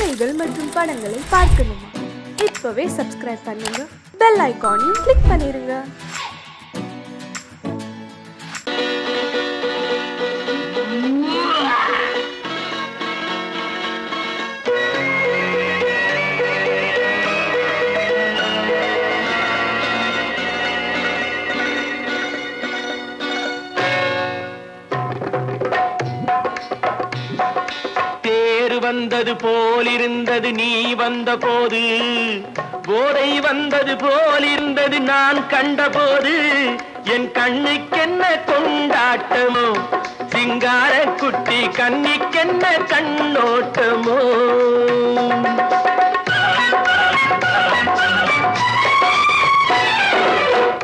கதைகள் மற்றும் படங்களை பார்க்கணுமா? இப்பவே சப்ஸ்கிரைப் பண்ணுங்க, பெல் ஐகானையும் கிளிக் பண்ணிருங்க. வந்தது போலிருந்தது நீ வந்த போது, போதை வந்தது போலிருந்தது நான் கண்டபோது, என் கண்ணுக்கென்ன கொண்டாட்டமோ, சிங்கார குட்டி கண்ணிக்கென்ன கண்ணோட்டமோ.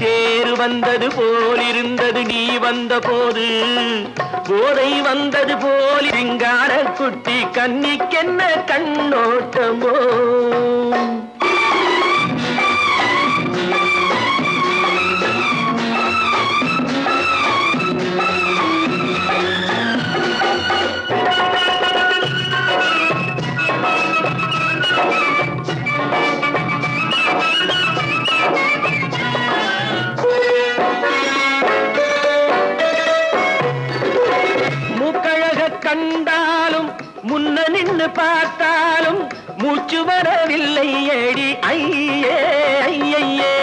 தேர் வந்தது போலிருந்தது நீ வந்த போது, போதை வந்தது போல் சிங்கார குட்டி கண்ணிக்கென்ன கண்ணோட்டமோ. கண்டாலும் முன்ன நின்று பார்த்தாலும் மூச்சு வரவில்லை ஏடி ஐயே ஐயே.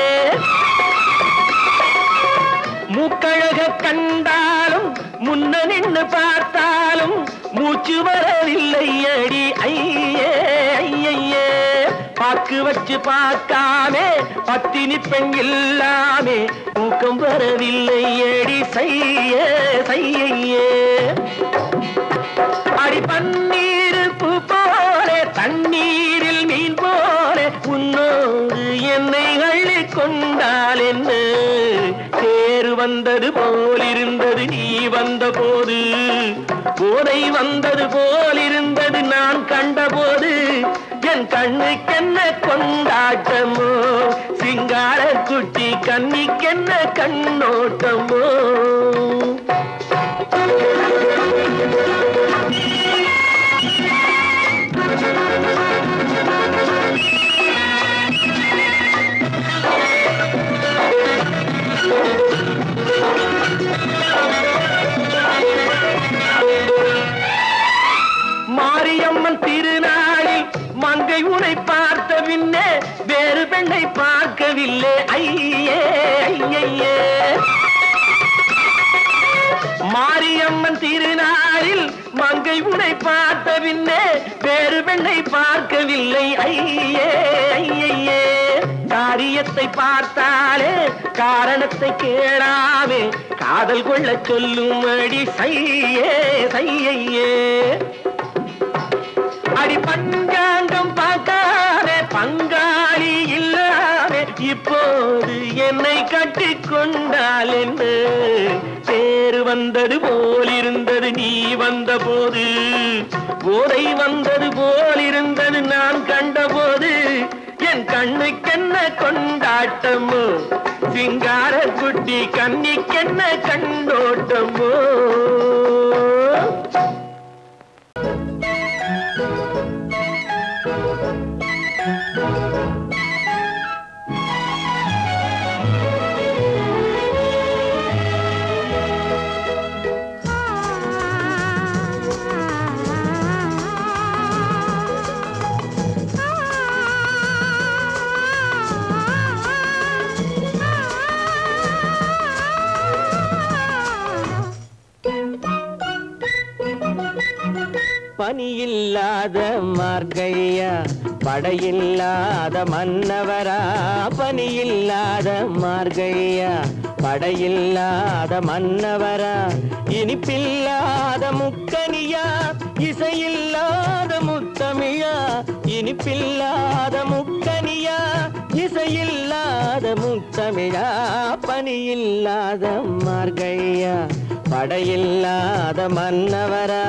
மூக்கழக கண்டாலும் முன்ன நின்று பார்த்தாலும் மூச்சு வரவில்லை ஏடி ஐயே ஐயே. பாக்கு வச்சு பார்க்காமே பத்தினி பெண் இல்லாமே தூக்கம் வரவில்லை ஏடி செய்ய செய்யே. அடி பன்னீர் பூ போல தண்ணீரில் மீன் போல உன்னோடு என்னை அள்ளி கொண்டால் என்ன. தேர் வந்தது போலிருந்தது நீ வந்த போது, போதை வந்தது போலிருந்தது நான் கண்டபோது, என் கண்ணுக்கென்ன கொண்டாட்டமோ, சிங்கார குட்டி கண்ணிக்கென்ன கண்ணோட்டமோ. மாரியம்மன் திருநாளில் மங்கை உனை பார்த்த பின்னே வேறு பெண்ணை பார்க்கவில்லை ஐயே ஐயே. மாரியம்மன் திருநாளில் மங்கை உனை பார்த்த பின்னே வேறு பெண்ணை பார்க்கவில்லை ஐயே ஐயே. காரியத்தை பார்த்தாலே காரணத்தை கேளாமே காதல் கொள்ள சொல்லும் அடி சையே சையே. அடி பஞ்சாங்கம் பார்க்காதே பங்காளி இல்லாமே இப்போது என்னை கட்டி கொண்டால் என்று. தேர் வந்தது போலிருந்தது நீ வந்த போது, போதை வந்தது போலிருந்தது நான் கண்டபோது, என் கண்ணுக்கென்ன கொண்டாட்டமோ, சிங்கார குட்டி கண்ணிக்கென்ன கண்ணோட்டமோ. பனியில்லாத மார்கழியா படையில்லாத மன்னவரா, பனியில்லாத மார்கழியா படையில்லாத மன்னவரா, இனிப்பில்லாத முக்கனியா இசையில்லாத முத்தமிழா, இனிப்பில்லாத முக்கனியா இசையில்லாத முத்தமிழா, பனியில்லாத மார்கழியா படையில்லாத மன்னவரா.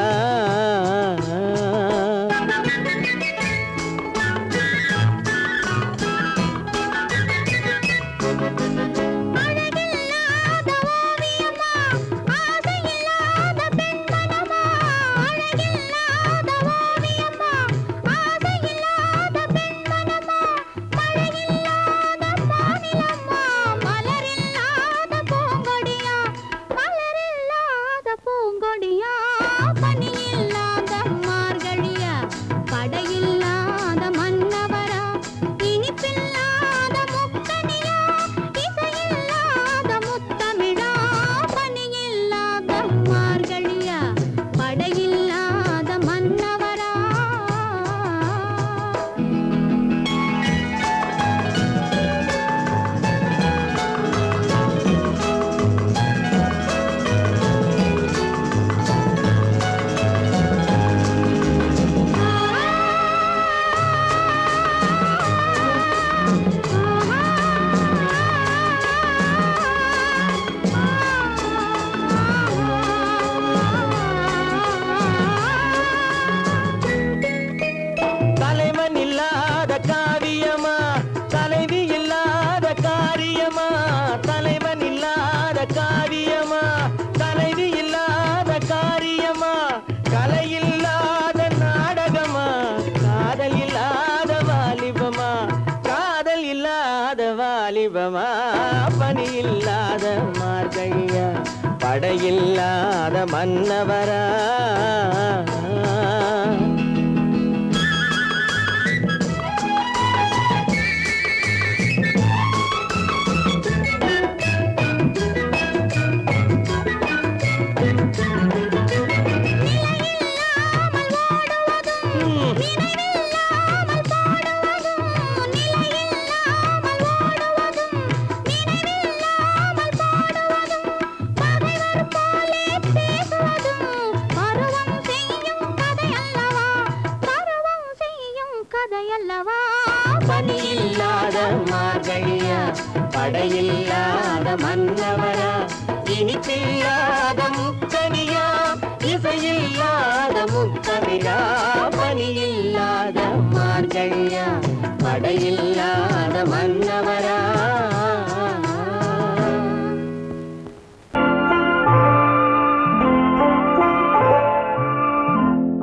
ஆசையில்லாத பெண்மனமா, அழகில்லாத ஓவியமா, ஆசை மாதமா பனி இல்லாத மார்கழியா படையில்லாத மன்னவரா பனியில்லாத மார்கழியா படையில்லாத மன்னவரா இனிப்பில்லாத முக்கனியா இசையில்லாத முக்கவிரா பனியில்லாத மார்கழியா படையில்லாத மன்னவரா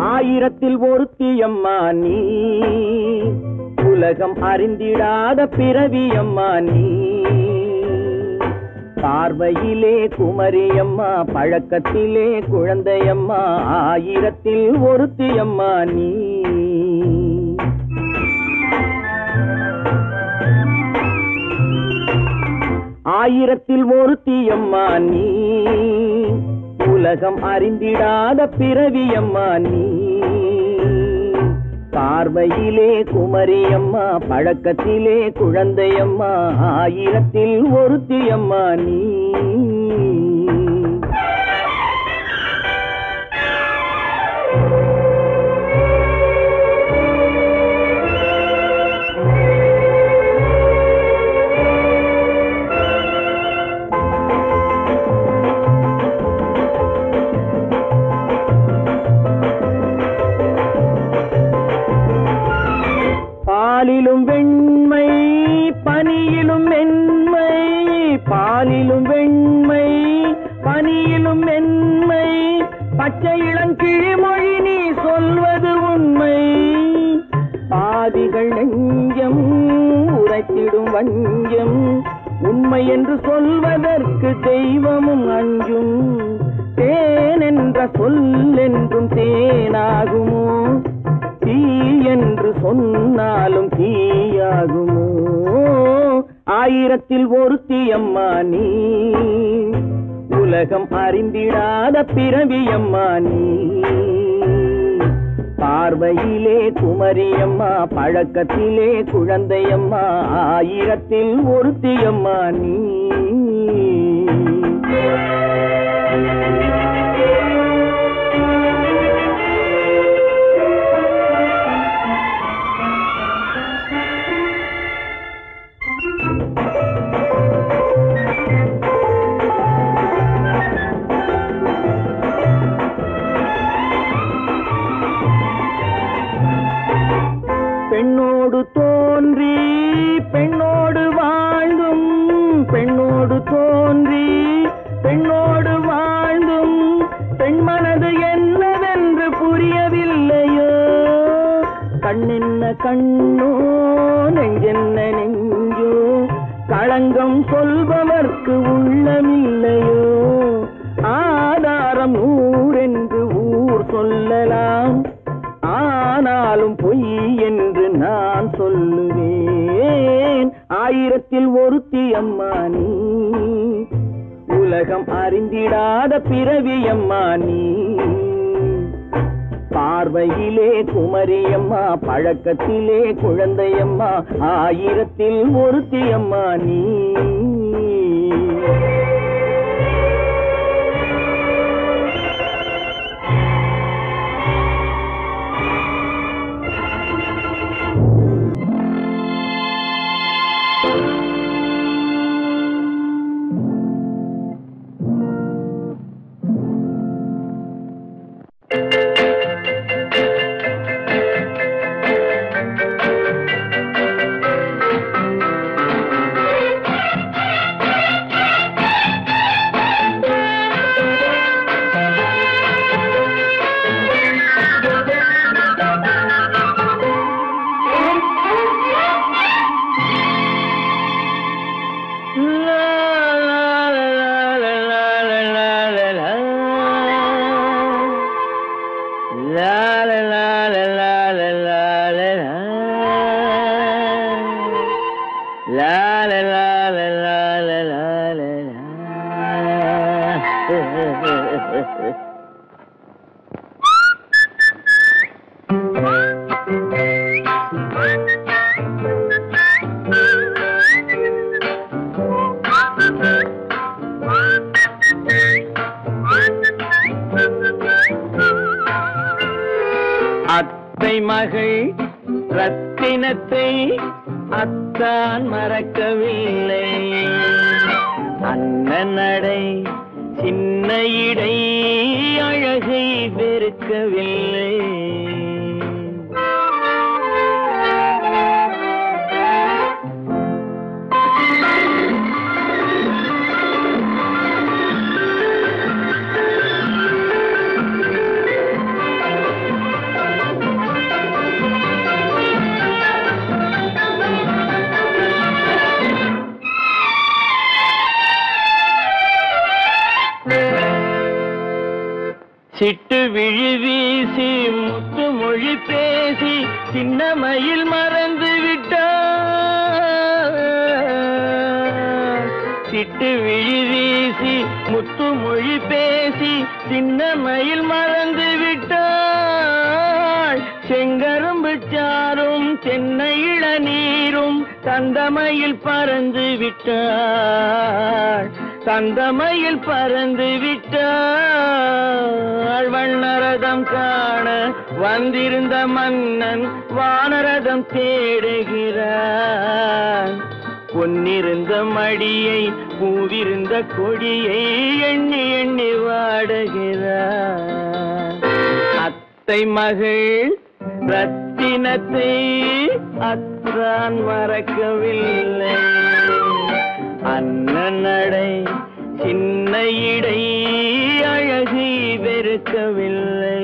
ஆயிரத்தில் ஒருத்தியம்மா நீ உலகம் அறிந்திடாத பிறவியம்மா நீ பார்வையிலே குமரியம்மா பழக்கத்திலே குழந்தையம்மா ஆயிரத்தில் ஒருத்தியம்மா நீ ஆயிரத்தில் ஒருத்தியம்மா நீ உலகம் அறிந்திடாத பிறவியம்மா நீ பார்வையிலே குமரியம்மா பழக்கத்திலே குழந்தையம்மா ஆயிரத்தில் ஒருத்தியம்மா நீ பாலிலும் வெண்மை பனியிலும் மென்மை பாலிலும் வெண்மை பனியிலும் மென்மை பச்சை இளங்கிழிமொழி நீ சொல்வது உண்மை பாதிகள் நெஞ்சம் உரைத்திடும் வஞ்சம் உண்மை என்று சொல்வதற்கு தெய்வமும் அஞ்சும் தேன் என்ற சொல் என்றும் தேனாகுமோ தீ என்று சொன்னாலும் தீயாகுமோ ஆயிரத்தில் ஒருத்தியம்மா நீ உலகம் அறிந்திடாத பிறவியம்மா நீ பார்வையிலே குமரியம்மா பழக்கத்திலே குழந்தையம்மா ஆயிரத்தில் ஒருத்தியம்மா நீ பெண்ணோடு தோன்றி பெண்ணோடு வாழ்ந்தும் பெண்ணோடு தோன்றி பெண்ணோடு வாழ்ந்தும் பெண்மனது என்னவென்று புரியவில்லையோ கண்ணென்ன கண்ணோ நெஞ்சென்ன நெஞ்சோ களங்கம் சொல்பவர்க்கு உள்ளமில்லையோ ஆதாரம் நூறென்று ஊர் சொல்லலாம் ஆனாலும் பொய் என்று நான் சொல்லுவேன் ஆயிரத்தில் ஒருத்தியம்மா நீ உலகம் அறிந்திடாத பிறவியம்மா நீ பார்வையிலே குமரியம்மா பழக்கத்திலே குழந்தையம்மா ஆயிரத்தில் ஒருத்தியம்மா நீ அத்தை மகள் ரத்தினத்தை அத்தான் மறக்கவில்லை. அண்ணன் நடை சின்ன இடை அழகை வெறுக்கவில்லை. சிட்டு விழி வீசி முத்து மொழி பேசி சின்னமையில் மறந்து விட்டார். சிட்டு விழி வீசி முத்து மொழி பேசி சின்னமையில் மறந்து விட்டாள். செங்கரும்பு சாரும் தென்னை இளநீரும் தந்தமையில் பறந்து விட்டாள். தந்தமையில் பறந்து விட்டாள். வண்ணரதம் காண வந்திருந்த மன்னன் வானரதம் தேடுகிறான். பொன்னிருந்த மடியை பூவிருந்த கொடியை எண்ணி எண்ணி வாடுகிறான். அத்தை மகள் ரத்தினத்தை அத்தான் மறக்கவில்லை. அண்ணன் நடை சின்ன இடை அழகை வெறுக்கவில்லை.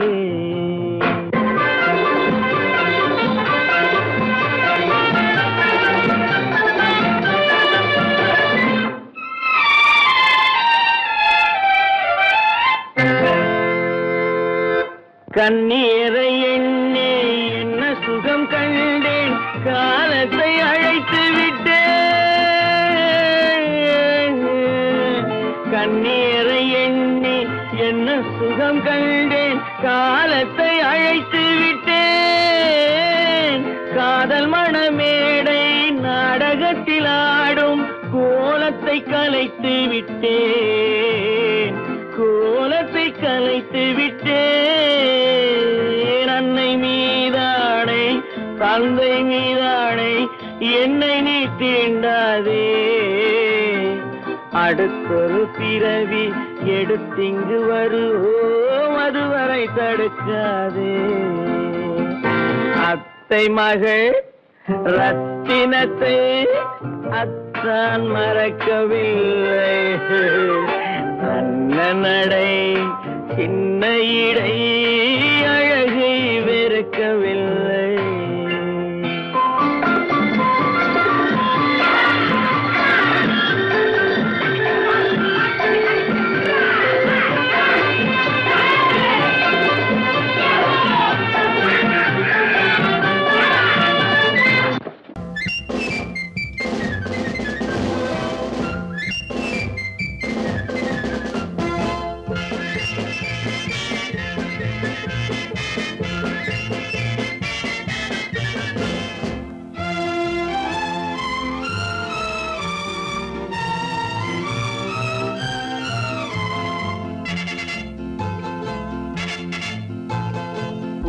கண்ணீரை எண்ணி என்ன சுகம் கண்டேன், காலத்தை அழைத்து விட்டேன். கண்ணீரை எண்ணி என்ன சுகம் கண்டேன், காலத்தை அழைத்து விட்டேன். காதல் மணமேடை நாடகத்தில் ஆடும் கோலத்தை கலைத்து விட்டேன். கோலத்தை கலைத்து விட்டேன். அன்னை மீதானை தந்தை மீதானை என்னை நீ தீண்டாதே. அடுத்தொரு பிறவி எடுத்திங்கு வருவோம், அதுவரை தடுக்காதே. அத்தை மகள் ரத்தினத்தை அத்தான் மறக்கவில்லை. அண்ணன் நடை சின்ன இடை அழகை வெறுக்கவில்லை.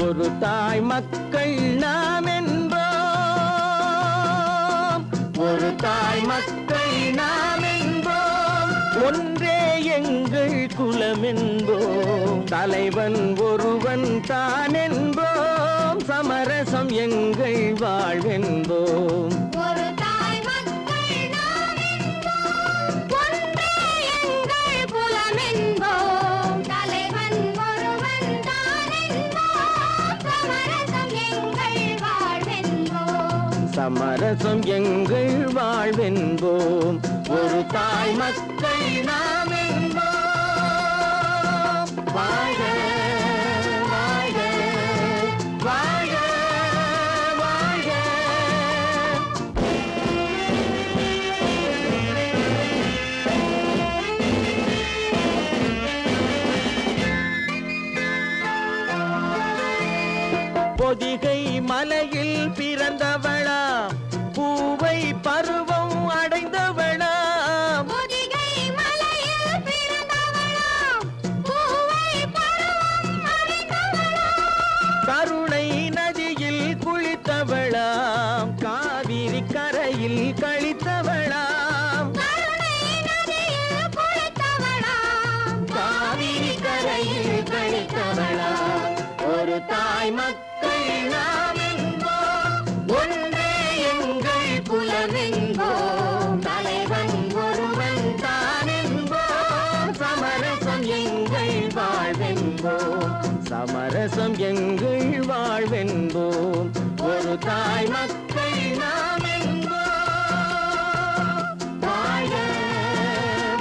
ஒரு தாய் மக்கள் நாம் என்போம். ஒரு தாய் மக்கள் நாம் என்போம். ஒன்றே எங்கள் குலம் என்போம். தலைவன் ஒருவன் தான் என்போம். சமரசம் எங்கள் வாழ்வென்போம். சமரசம் எங்கள் வாழ்வென்போம். ஒரு தாய் மக்கள் நாம் என்போம். வாழ்க வாழ்க வாழ்க பிறந்தவளா பூவை பருவம் அடைந்தவளா கருணை நதியில் குளித்தவளாம் காவிரி கரையில் கழித்தவளாம் காவிரி கரையில் கழித்தவளாம் ஒரு தாய் மக்கள் நாம் என்போம் ஒன்றே எங்கள் குலம் என்போம் தலைவன் ஒருவன் தான் என்போம் சமரசம் எங்கள் வாழ்வென்போம் சமரசம் எங்கள் வாழ்வென்போம் ஒரு தாய் மக்கள் நாம் என்போம் வாழ்க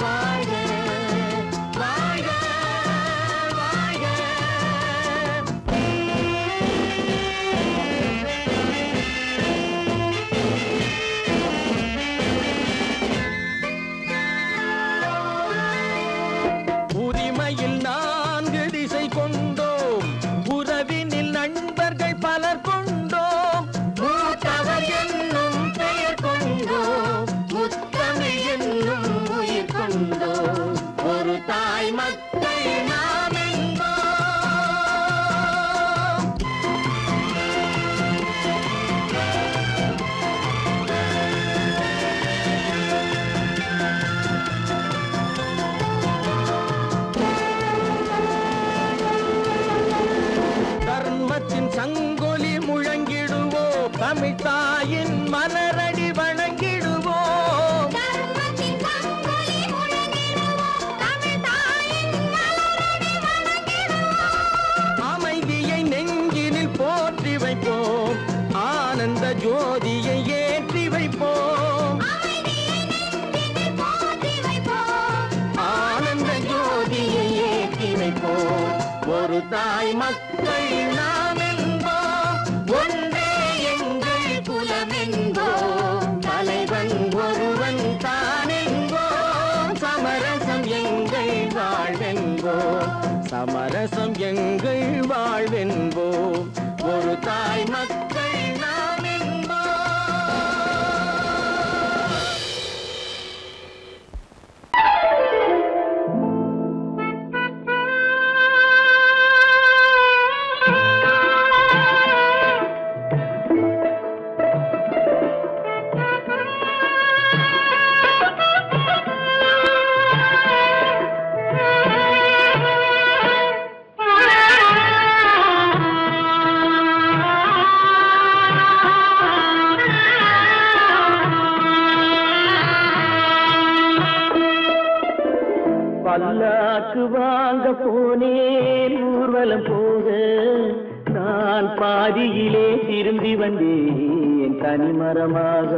வாழ்க வாழ்க வாழ்க உரிமையில் 4 திசை கொண்டோம் உறவினில் நண்பர்கள் பலர் கொண்டோம் மூத்தவர் என்னும் பெயர் கொண்டோம் முத்தமிழ் என்னும் உயிர் கொண்டோம் ஒரு தாய் மக்கள் நாம் என்போம் தர்மத்தின் சங்கொலி முழங்கிடுவோம் தமிழ் தாயின் மலரடி வணங்கிடுவோம் அமைதியை நெஞ்சினில் போற்றி வைப்போம் ஆனந்த ஜோதியை ஏற்றி வைப்போம் ஆனந்த ஜோதியை ஏற்றி வைப்போம் ஒரு தாய் மக்கள் நாம் என்போம் ஒன்றே எங்கள் குலம் என்போம் தலைவன் ஒருவன் தான் என்போம் சமரசம் எங்கள் வாழ்வென்போம் சமரசம் எங்கள் வாழ்வென்போம் ஒரு தாய் மக்கள் நாம் என்போம் பல்லாக்கு வாங்க போனேன் ஊர்வலம் போக நான் பாதியிலே திரும்பி வந்தேன் தனிமரமாக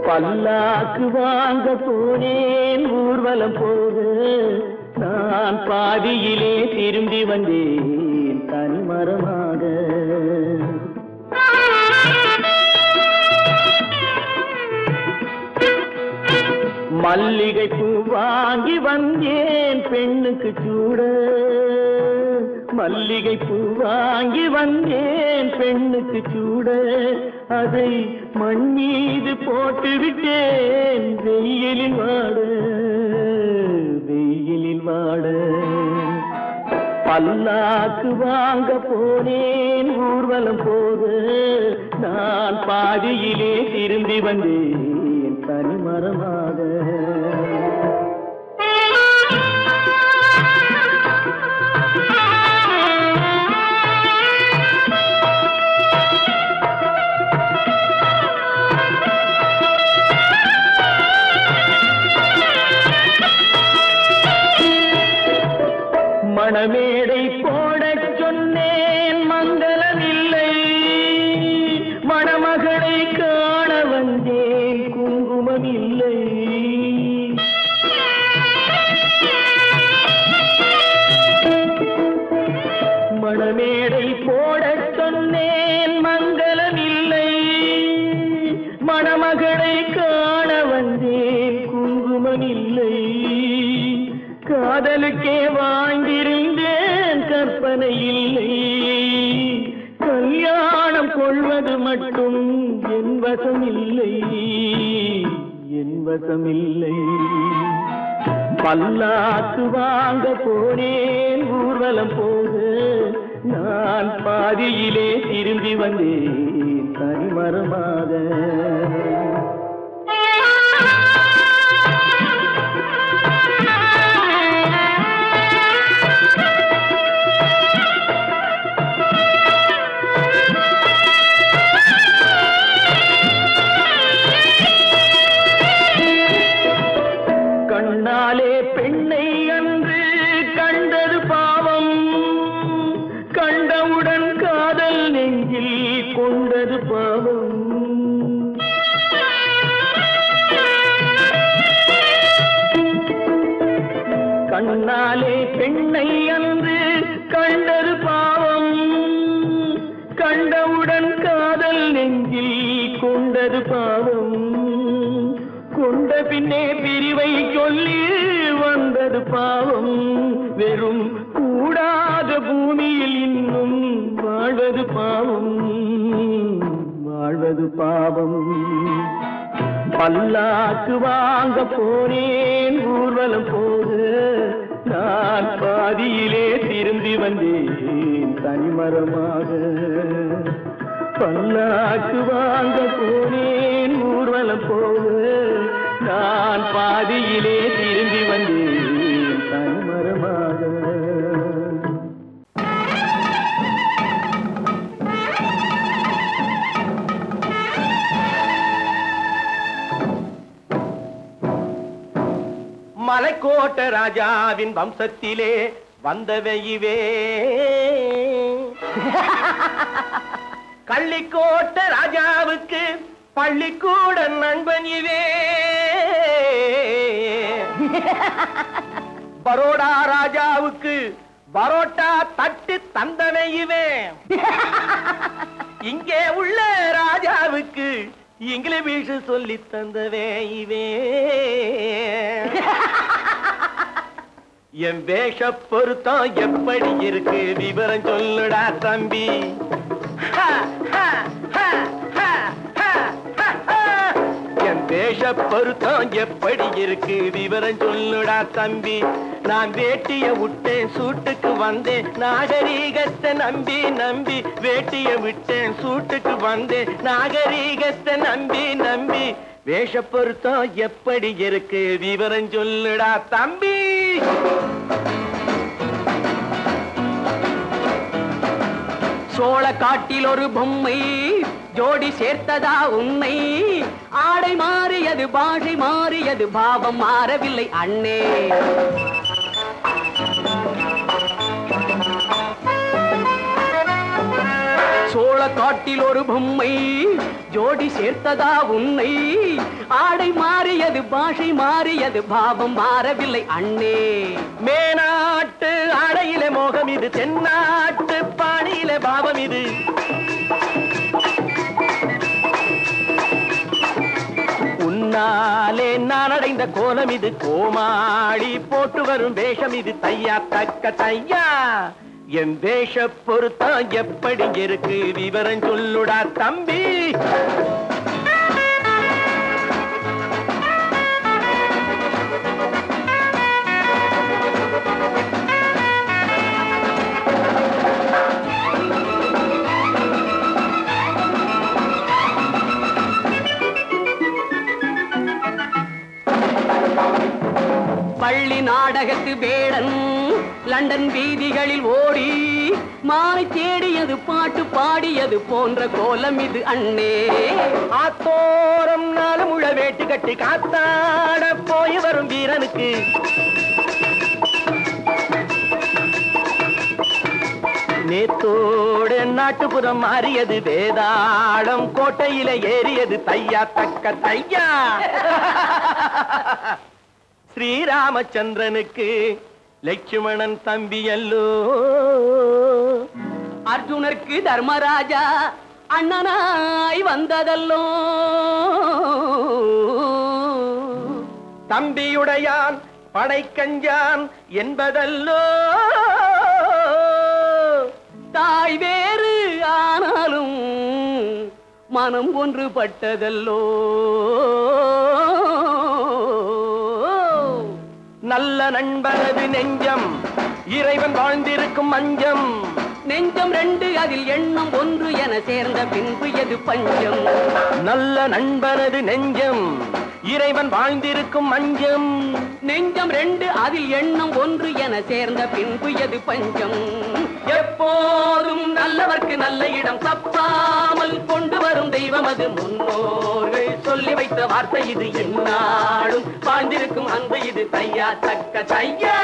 பல்லாக்கு வாங்க போனேன் ஊர்வலம் போக நான் பாதியிலே திரும்பி வந்தேன் தனிமரமாக மல்லிகை பூ வாங்கி வந்தேன் பெண்ணுக்கு சூட மல்லிகை பூ வாங்கி வந்தேன் பெண்ணுக்கு சூட அதை மண் மீது போட்டு விட்டேன் வெயிலில் வாட பல்லாக்கு வாங்க போனேன் ஊர்வலம் போக நான் பாதியிலே திரும்பி வந்தேன் தனிமரமாக மணமேடை போடச் சொன்னேன் மங்களமில்லை மணமகளை காண வந்தேன் குங்குமமில்லை மணமேடை போடச் சொன்னேன் மங்களமில்லை மணமகளை காண வந்தேன் குங்குமமில்லை காதலுக்கே வாழ்ந்திருந்தேன் கற்பனை கற்பனை இல்லை, கல்யாணம் கொள்வது மட்டும் என் வசம் இல்லை, என் வசம் இல்லை. பல்லாக்கு வாங்க போனேன் ஊர்வலம் போக, நான் பாதியிலே திரும்பி வந்தேன் தனிமரமாக. கண்ணாலே பெண்ணை அன்று கண்டது பாவம், கண்டவுடன் காதல் நெஞ்சில் கொண்டது பாவம். கண்ணாலே பெண்ணை அன்று கண்டது பாவம், கண்டவுடன் காதல் நெஞ்சில் கொண்டது பாவம். கொண்ட பின்னே பிரிவை சொல்லி வந்தது பாவம். வெறும் கூடாத பூமியில் இன்னும் வாழ்வது பாவம், வாழ்வது பாவம். பல்லாக்கு வாங்க போனேன் ஊர்வலம் போது, நான் பாதியிலே திரும்பி வந்தேன் தனிமரமாக. பல்லாக்கு வாங்க போனேன் ஊர்வலம் போது, நான் பாதியிலே திரும்பி வந்தேன் தனிமரமாக. மலைக்கோட்ட ராஜாவின் வம்சத்திலே வந்தவையுவே, கள்ளிக்கோட்ட ராஜாவுக்கு பள்ளிக்கூட நண்பன் இவே. பரோடா ராஜாவுக்கு பரோட்டா தட்டு தந்தனை இவே. இங்கே உள்ள ராஜாவுக்கு இங்கிலீஷ் சொல்லி தந்தவே இவே. என் வேஷ பொருத்தம் எப்படி இருக்கு விவரம் சொல்லுடா தம்பி. என் வேஷ பொருத்தம் எப்படி இருக்கு விவரம் சொல்லுடா தம்பி. நான் வேட்டிய விட்டேன் சூட்டுக்கு வந்தேன் நாகரீகத்தை நம்பி நம்பி. வேட்டிய விட்டேன் சூட்டுக்கு வந்தேன் நாகரீகத்தை நம்பி நம்பி. வேஷ பொருத்தம் எப்படி இருக்கு விவரம் சொல்லுடா தம்பி. சோழ காட்டில் ஒரு பொம்மை ஜோடி சேர்த்ததா உன்னை. ஆடை மாறியது பாஷை மாறியது பாவம் மாறவில்லை அண்ணே. சோழ காட்டில் ஒரு பொம்மை ஜோடி சேர்த்ததா உன்னை. ஆடை மாறியது பாஷை மாறியது பாவம் மாறவில்லை அண்ணே. மேநாட்டு ஆடையிலே மோகம் இது, தென்னாட்டு பாணியிலே பாவம் இது. உன்னாலே நான் அடைந்த கோலம் இது, கோமாளி போட்டு வரும் வேஷம் இது. தையா தக்க தையா என் வேஷ பொருத்தம் எப்படி இருக்கு விவரம் சொல்லுடா தம்பி. பள்ளி நாடகத்து வேடன் லண்டன் வீதிகளில் ஓடி மாலை தேடியது பாட்டு பாடியது போன்ற கோலம் இது அண்ணே. ஆத்தோரம் நாலு முழ வேட்டு கட்டி காத்தாட போய் வரும் வீரனுக்கு நேத்தோடு நாட்டுப்புறம் மாறியது, வேதாளம் கோட்டையில ஏறியது. தையா தக்க தையா ஸ்ரீராமச்சந்திரனுக்கு லட்சுமணன் தம்பி அல்லோ. அர்ஜுனருக்கு தர்மராஜா அண்ணனாய் வந்ததல்லோ. தம்பியுடையான் படைக்கஞ்சான் என்பதல்லோ. தாய் வேறு ஆனாலும் மனம் ஒன்றுபட்டதல்லோ. நல்ல நண்பனது நெஞ்சம் இறைவன் வாழ்ந்திருக்கும் மஞ்சம். நெஞ்சம் ரெண்டு அதில் எண்ணம் ஒன்று என சேர்ந்த பின்பு எது பஞ்சம். நல்ல நண்பனது நெஞ்சம் இறைவன் வாழ்ந்திருக்கும் மஞ்சம். நெஞ்சம் ரெண்டு அதில் எண்ணம் ஒன்று என சேர்ந்த பின்பு எது பஞ்சம். எப்போதும் நல்லவர்க்கு நல்ல இடம் தப்பாமல் கொண்டு வரும் தெய்வம் அது முன்னோர்கள் சொல்லி வைத்த வார்த்தை இது. என்னாலும் வாழ்ந்திருக்கும் அன்பு இது. தையா தக்க தையா.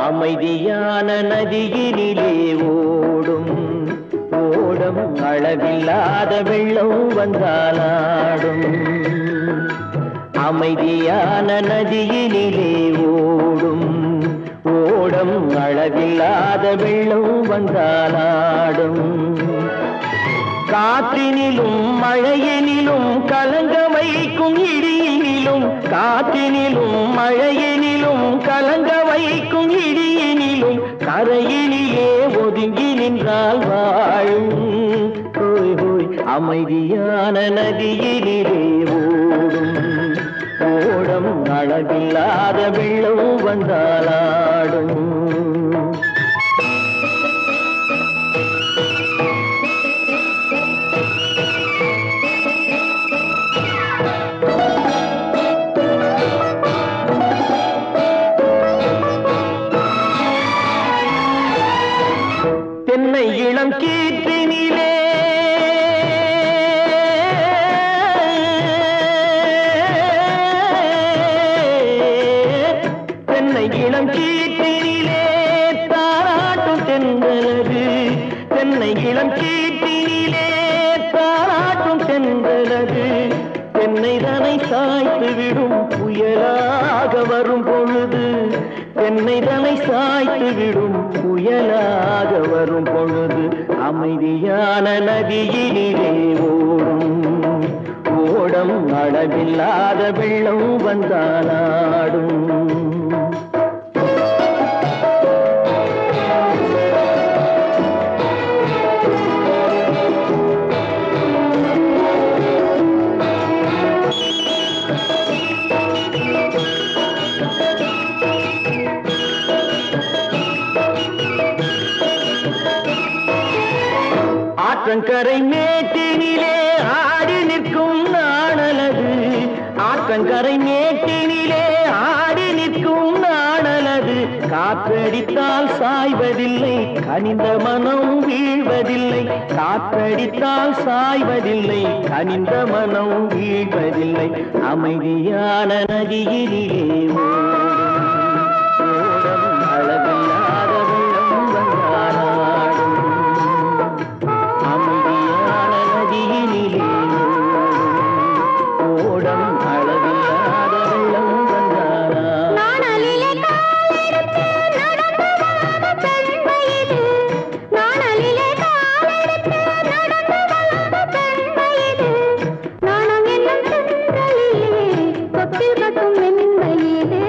அமைதியான நதியினிலே ஓடும் ஓடம் அளவில்லாத வெள்ளம் வந்தாலாடும். அமைதியான நதியினிலே ஓடும் ஓடம் அளவில்லாத வெள்ளம் வந்தாலாடும். காற்றினிலும் மழையினிலும் கலங்க வைக்கும் இடியினிலும், காற்றினிலும் மழையினிலும் கலங்க வைக்கும் இடியினிலும் கரையினிலே ஒதுங்கி நின்றால் வாழும். ஹோய் ஹோய் அமைதியான நதியினிலே ஓடும் ஓடம் அளவில்லாத வெள்ளம் வந்தாலாடும். தென்னை இளம் கீற்றினிலே தென்னை இளம் கீற்றினிலே தாராட்டும் தென்றலது. தென்னை இளம் கீற்றினிலே தாராட்டும் தென்றலது. தென்னை தனை சாய்த்து விடும் புயலாக வரும் பொழுது. தென்னை தனை சாய்த்து விடும் புயலாக வரும் பொழுது. அமைதியான நதியினிலே ஓடும் ஓடம் அளவில்லாத வெள்ளம் வந்தாலாடும். ஆற்றங்கரை மேட்டினிலே ஆடி நிற்கும் நாணலது. ஆற்றங்கரை மேட்டினிலே ஆடி நிற்கும் நாணலது. காற்றடித்தால் சாய்வதில்லை கனிந்த மனம் வீழ்வதில்லை. காற்றடித்தால் சாய்வதில்லை கனிந்த மனம் வீழ்வதில்லை. அமைதியான நதியினிலே ஓடும் அளவில்லாத வெள்ளம் வந்தாலாடும். அமைதியான நதியினிலே ஓடும் அளவில்லாத வெள்ளம் வந்தாலாடும். நாணம் என்னும் சென்றலிலே கொத்தில் கட்டும் வெண்மையிலே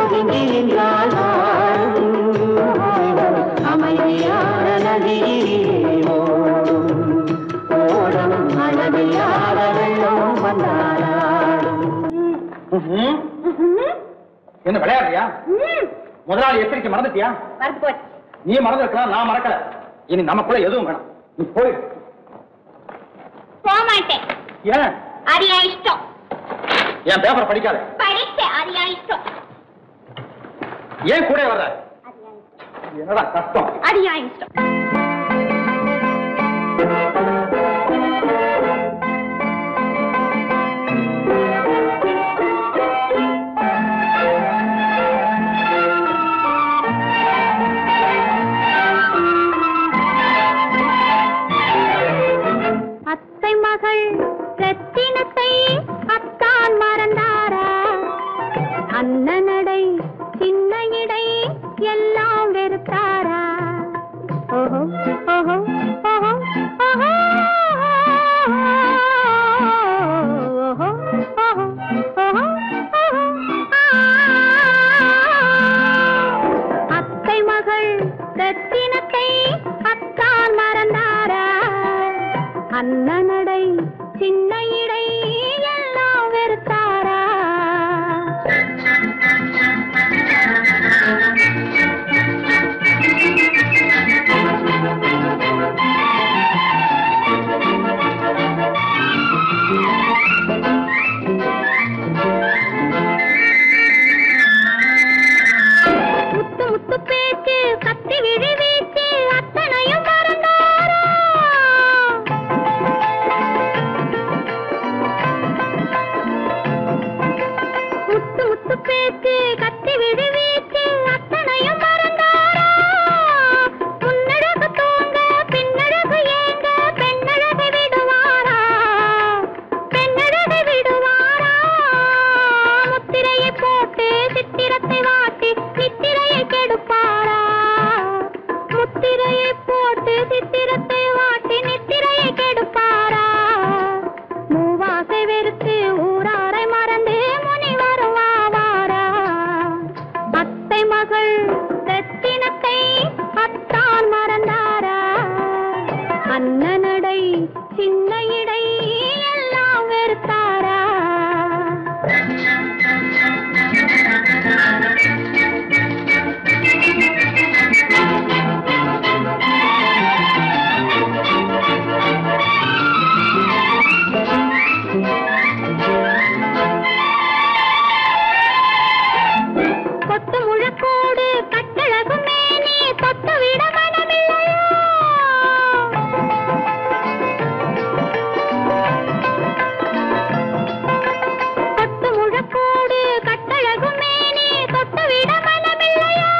ஒதுங்கி நின்றால் அமைதியான நதியிலே ஓடும் அளவில்லாத வெள்ளம் வந்தாடும். என்ன விளையாடுறியா? முதலாளி எச்சரிக்கை மறந்துட்டியா? மறந்து போச்சு. நீ மறந்துருக்கலாம், நான் மறக்கல. இனி நமக்குள்ள எதுவும் வேணாம், நீ போய். போக மாட்டேன். ஏன்? அது என் இஷ்டம். என் பேப்பர் படிக்காத. படித்தேன், அது என் இஷ்டம். ஏன் கூட வர்ற? என்னடா கஷ்டம்? அது என் இஷ்டம். அத்தை மகள் ரத்தினத்தை அத்தான் மறந்தாரா? அண்ணனடை சின்ன இடை எல்லாம் வெறுத்தாரா? ஓஹோ ஓஹோ ஓஹோ ஓஹோ ஓஹோ ஓஹோ ஓஹோ. அத்தை மகள் ரத்தினத்தை அத்தான் மறந்தாரா? அண்ணனடை சின்ன இடை எல்லாம் வெறுத்தாரா? முத்து முத்து பேச்சு கத்தி விழி வீச்சு அத்தனையும் மறந்தாரா? முத்து முத்து பேச்சு கத்தி விழி வீச்சு அத்தனையும் மறந்தாரா? முன்னழகு தூங்க பின்னழகு ஏங்க பெண்ணழகை விடுவாரா? பெண்ணழகை விடுவாரா? முத்திரையை போட்டு சித்திரத்தை வாட்டி நித்திரையை கெடுப்பாரா? முத்திரையை போட்டு சித்திரத்தை வாட்டி நித்திரையை கெடுப்பாரா? மூவாசை வெறுத்து ஊராரை மறந்து முனி வருவாரா? அத்தை மகள் ரத்தினத்தை அத்தான் மறந்தாரா? அண்ணனடை சின்ன இடை எல்லாம் வெறுத்தாரா? கொத்து முழக்கோடு கட்டழகு மேனி தொட்டு விட மனமில்லையோ? கொத்து முழக்கோடு கட்டழகு மேனி தொட்டு விட மனமில்லையோ?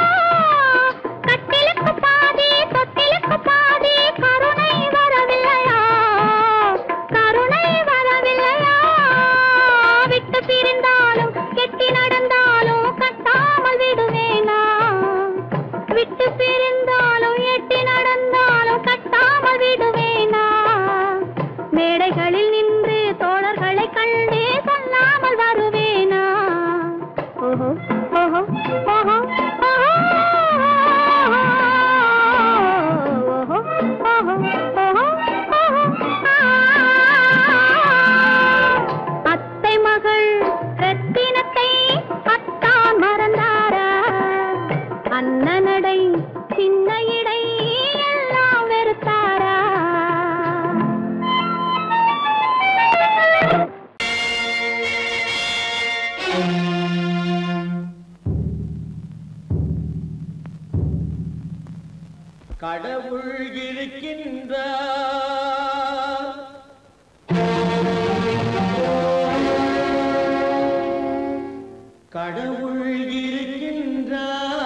கட்டிலுக்கு பாதி தொட்டிலுக்கு பாதி கருணை வரவில்லையா? கருணை வரவில்லையா? விட்டு பிரிந்தாலும் கெட்டி நடந்தாலும் கட்டாமல் விடுவேனா? விட்டு பிரிந்தாலும் எட்டி நடந்தாலும் கட்டாமல் விடுவேனா? மேடைகளில் நின்று தோழர்களை கண்டு சொல்லாமல் வருவேனா? ஓஹோ ஓஹோ ஓஹோ ஓஹோ ஓஹோ ஓஹோ ஓஹோ ஓஹோ. அத்தை மகள் ரத்தினத்தை அத்தான் மறந்தாரா? அண்ணனடை சின்ன இடை எல்லாம் வெறுத்தாரா? கடவுள் இருக்கின்றார், கடவுள் இருக்கின்றார்.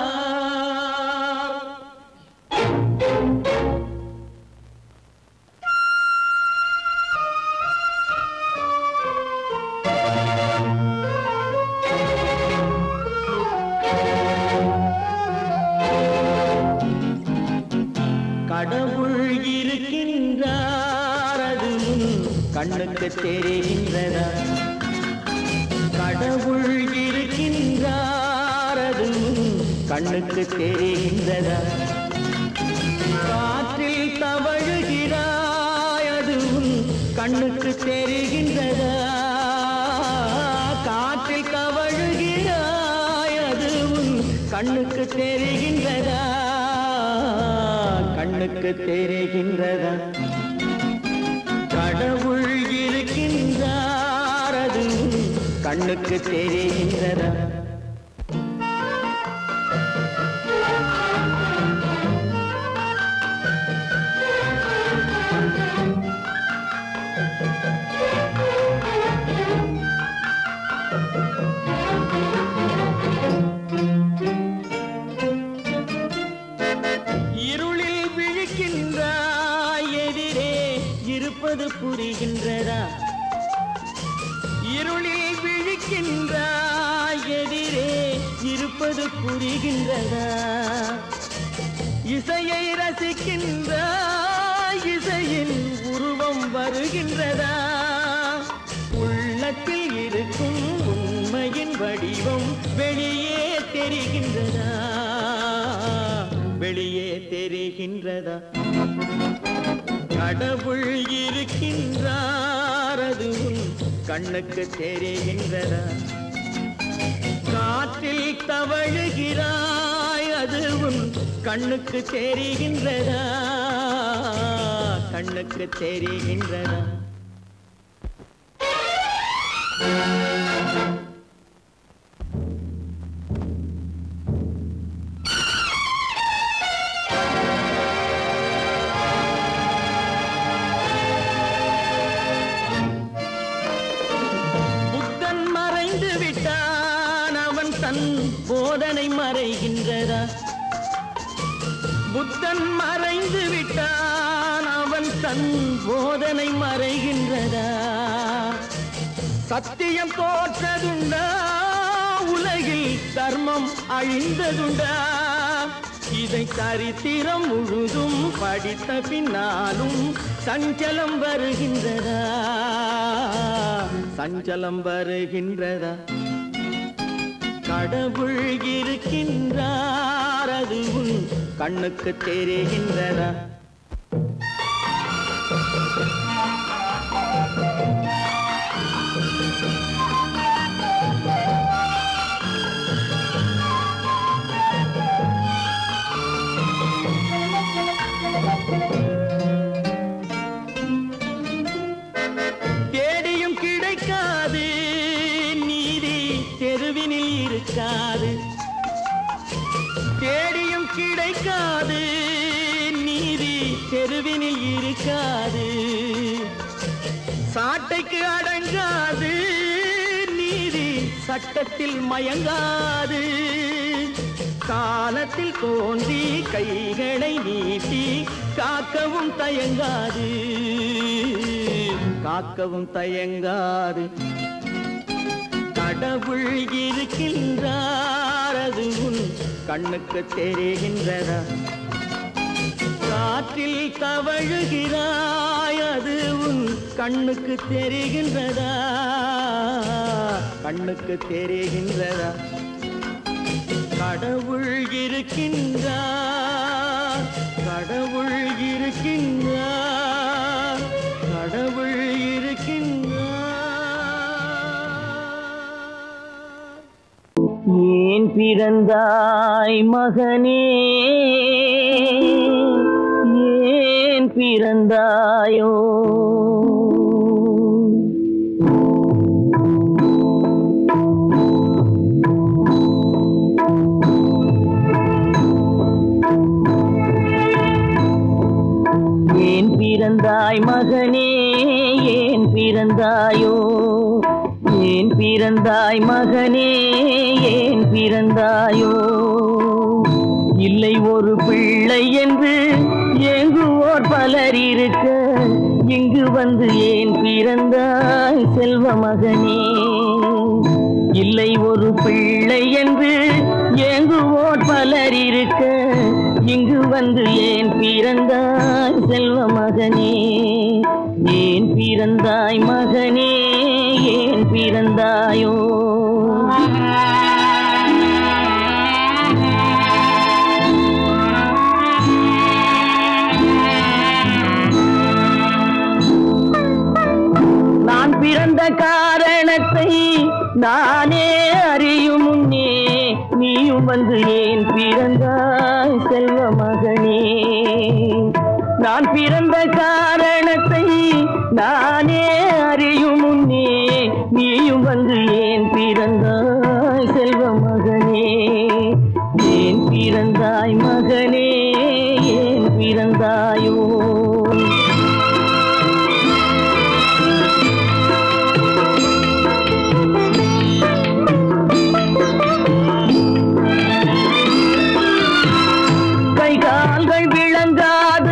கடவுள் இருக்கின்றார், அது கண்ணுக்கு தெரிகின்றதா? கடவுள் இருக்கின்றார், கண்ணுக்கு தெரிகின்றதா? காற்றில் தவழுகிறாய் அதுவும் கண்ணுக்கு தெரிகின்றதா? காற்றில் தவழுகிறாய் அதுவும் கண்ணுக்கு தெரிகின்றதா? கண்ணுக்கு தெரிகின்றதா? கடவுள் இருக்கின்றார் அதுவும் கண்ணுக்கு தெரிகின்றதா? இருளில் விழிக்கின்றாய் எதிரே இருப்பது புரிகின்றதா? இருளில் விழிக்கின்றாய் எதிரே இருப்பது புரிகின்றதா? இசையை ரசிக்கின்றாய் இசையின் உருவம் வருகின்றதா? உள்ளத்தில் இருக்கும் உண்மையின் வடிவம் வெளியே தெரிகின்றதா? வெளியே தெரிகின்றதா? கடவுள் இருக்கின்றார் அதுவும் கண்ணுக்கு தெரிகின்றதா? காற்றில் தவழுகிறாய் அதுவும் கண்ணுக்கு தெரிகின்றதா? கண்ணுக்கு தெரிகின்றதா? போதனை மறைகின்றதா? புத்தன் மறைந்து விட்டான் அவன் தன் போதனை மறைகின்றதா? சத்தியம் தோற்றதுண்டா? உலகில் தர்மம் அழிந்ததுண்டா? இதை சரித்திரம் முழுதும் படித்த பின்னாலும் சஞ்சலம் வருகின்றதா? சஞ்சலம் வருகின்றதா? கடவுள் இருக்கின்றார் அதுவும் கண்ணுக்கு தெரிகின்றதா? தேடியும் கிடைக்காது நீதி தெருவினில் இருக்காது. தேடியும் கிடைக்காது நீதி தெருவினில் இருக்காது. சாட்டைக்கு அடங்காது நீதி சட்டத்தில் மயங்காது. காலத்தில் தோன்றி கைகளை நீட்டி காக்கவும் தயங்காது. காக்கவும் தயங்காது. கடவுள் இருக்கின்றார் அதுவும் கண்ணுக்கு தெரிகின்றதா? காற்றில் தவழுகிறாய் அதுவும் கண்ணுக்கு தெரிகின்றதா? கண்ணுக்கு தெரிகின்றதா? கடவுள் இருக்கின்றார். கடவுள் இருக்கின்றார். கடவுள் இருக்கின்றார். ஏன் பிறந்தாய் மகனே? ஏன் பிறந்தாயோ? ஏன் பிறந்தாய் மகனே? ஏன் பிறந்தாயோ? ஏன் பிறந்தாய் மகனே? ஏன் பிறந்தாயோ? இல்லை ஒரு பிள்ளை என்று ஏங்குவோர் பலர் இருக்க இங்கு வந்து ஏன் பிறந்தாய் செல்வ மகனே? இல்லை ஒரு பிள்ளை என்று ஏங்குவோர் பலர் இருக்க இங்கு வந்து ஏன் பிறந்தாய் செல்வ மகனே? ஏன் பிறந்தாய் மகனே? ஏன் பிறந்தாயோ? நானே அறியும் முன்னே நீயும் வந்து ஏன் பிறந்தாய் செல்வ மகனே நான் பிறந்த காரணத்தை நானே அறியும் முன்னே நீயும் வந்து ஏன் பிறந்தாய் செல்வ மகனே ஏன் பிறந்தாய் மகனே ஏன் பிறந்தாயோ கைகால்கள் விளங்காத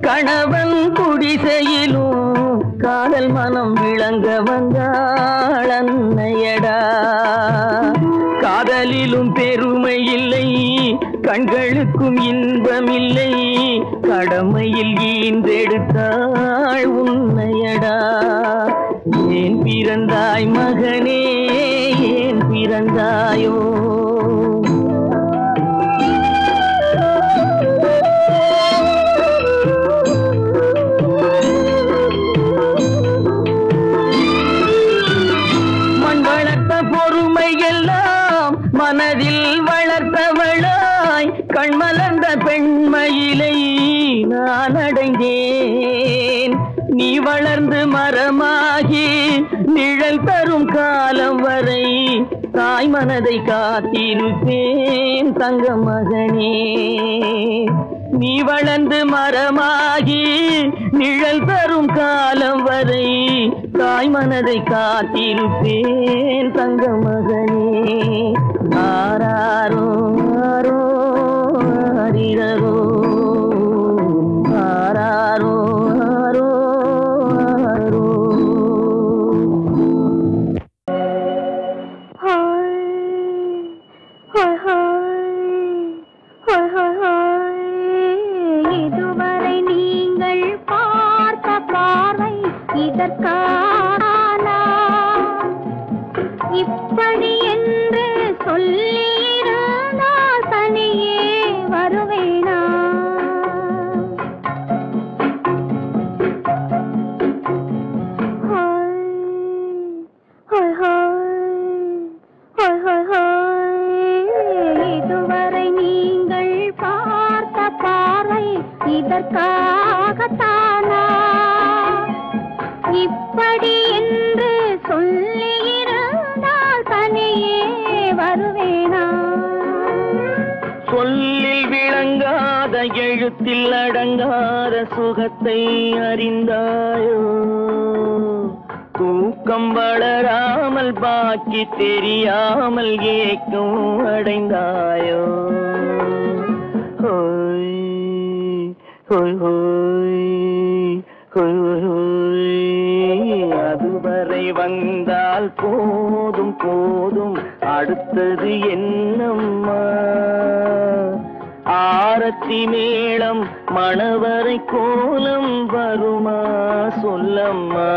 கணவன் குடிசையிலும் காதல் மனம் விளங்க வந்தாள் அன்னையடா காதலிலும் பெருமை இல்லை கண்களுக்கும் இன்பமில்லை கடமையில் ஈன்றெடுத்தாள் உன்னையடா ஏன் பிறந்தாய் மகனே ஏன் பிறந்தாயோ மனதில் வளர்த்தவளாய் கண்மலர்ந்த பெண்மயிலை நான் அடைந்தேன் நீ வளர்ந்து மரமாகி நிழல் தரும் காலம் வரை தாய் மனதை காத்திருப்பேன் தங்க மகனே நீ வளர்ந்து மரமாகி நிழல் தரும் காலம் வரை தாய் மனதை காத்திருப்பேன் தங்க மகனே ஆராரோ ஆரோ ஆரிரரோ ஆராரோ ஆரோ ஆரோ இதுவரை நீங்கள் பார்த்த பார்வை இதற்கான இப்படி என்று சொல்லியிருந்தால் தனியே வருவேனா இதுவரை நீங்கள் பார்த்த பார்வை இதற்காகத்தானா இப்படி என்று சொல்லியிருந்தால் தனியே வருவேனா சொல்லில் விளங்காத எழுத்தில் அடங்காத சுகத்தை அறிந்தாயோ தூக்கம் வளராமல் பாக்கி தெரியாமல் ஏக்கம் அடைந்தாயோ ஹோய் ஹோய் ஹோய் ஹோய் ஹோய் அதுவரை வந்தால் போதும் போதும் அடுத்தது என்னம்மா ஆரத்தி மேளம் மணவரை கோலம் வருமா சொல்லம்மா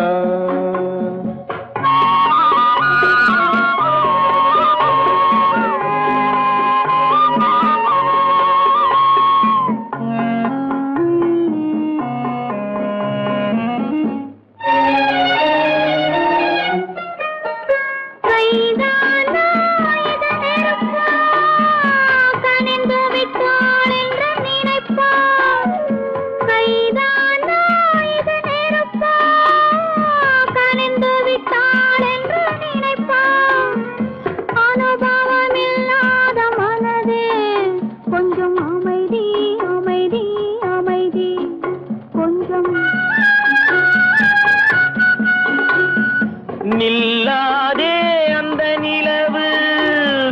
நில்லாதே அந்த நிலவு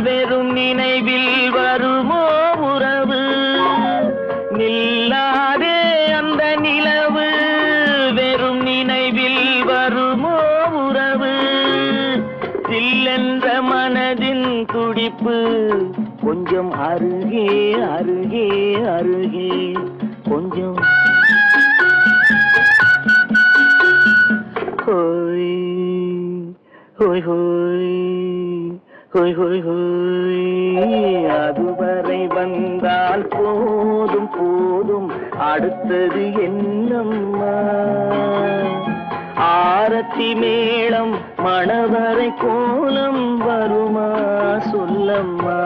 வெறும் நினைவில் வருமோ உறவு நில்லாதே அந்த நிலவு வெறும் நினைவில் வருமோ உறவு சில்லென்ற மனதின் துடிப்பு கொஞ்சம் அருகே அருகே அருகே கொஞ்சம் ஹோய் ஹோய் ஹோய் ஹோய் ஹோய் ஹோய் அதுவரை வந்தால் போதும் போதும் அடுத்தது என்னம்மா ஆரத்தி மேளம் மணவரை கோலம் வருமா சொல்லம்மா.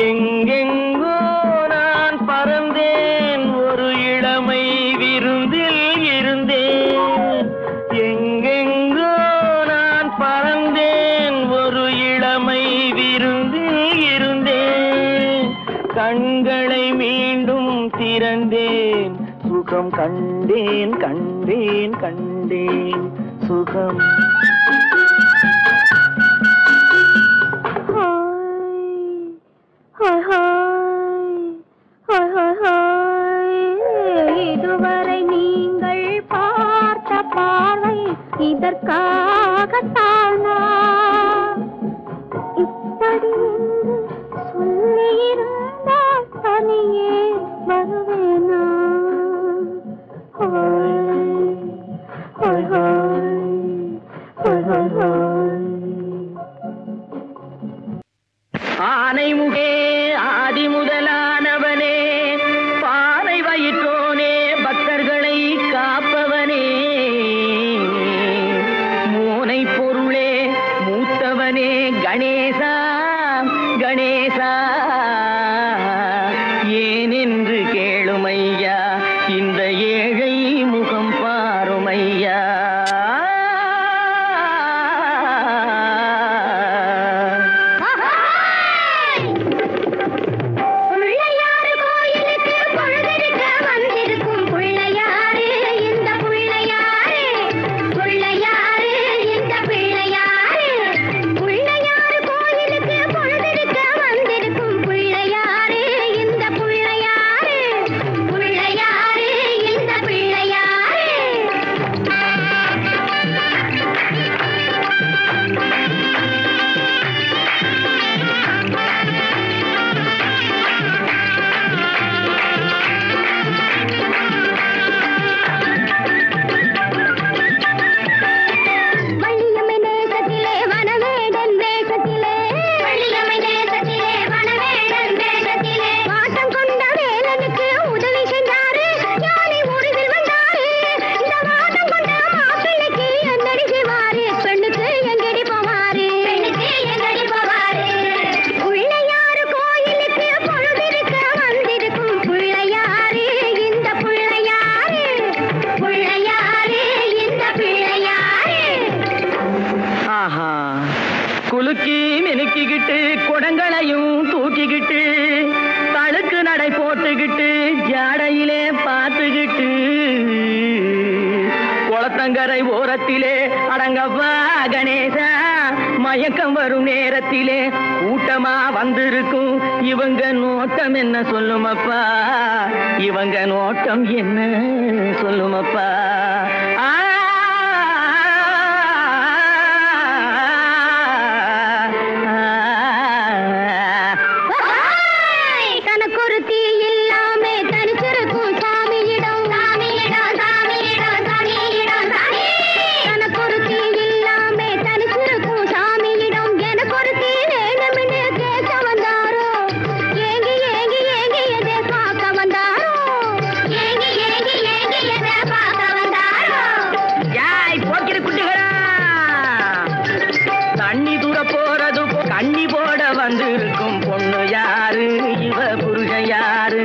எங்கெங்கோ நான் பறந்தேன் ஒரு இளமை விருந்தில் இருந்தேன். எங்கெங்கோ நான் பறந்தேன் ஒரு இளமை விருந்தில் இருந்தேன். கண்களை மீண்டும் திறந்தேன் சுகம் கண்டேன் கண்டேன் கண்டேன் சுகம். இதுவரை நீங்கள் பார்த்த பார்வை இதற்காகத்தானா? இப்படி என்று சொல்லியிருந்தால் தனியே வருவேனா? ஆனைமுகே ஆதி முதலானவனே, பானை வயிற்றோனே, பக்தர்களை காப்பவனே, மூனை பொருளே மூத்தவனே, கணேசா கணேசா ஏனென்று கேளுமையா, இந்த ஏழை முகம் பாருமையா. குலுக்கி மினுக்கிக்கிட்டு குடங்களையும் தூக்கிக்கிட்டு தழுக்கு நடை போட்டுக்கிட்டு ஜாடையிலே பார்த்துக்கிட்டு குளத்தங்கரை ஓரத்திலே அடங்கப்பா கணேசா மயக்கம் வரும் நேரத்திலே கூட்டமா வந்திருக்கும் இவங்க நோட்டம் என்ன சொல்லுமப்பா, இவங்க நோட்டம் என்ன சொல்லுமப்பா. கண்ணி போட வந்திருக்கும் பொண்ணு யாரு, இவ புருஷன் யாரு,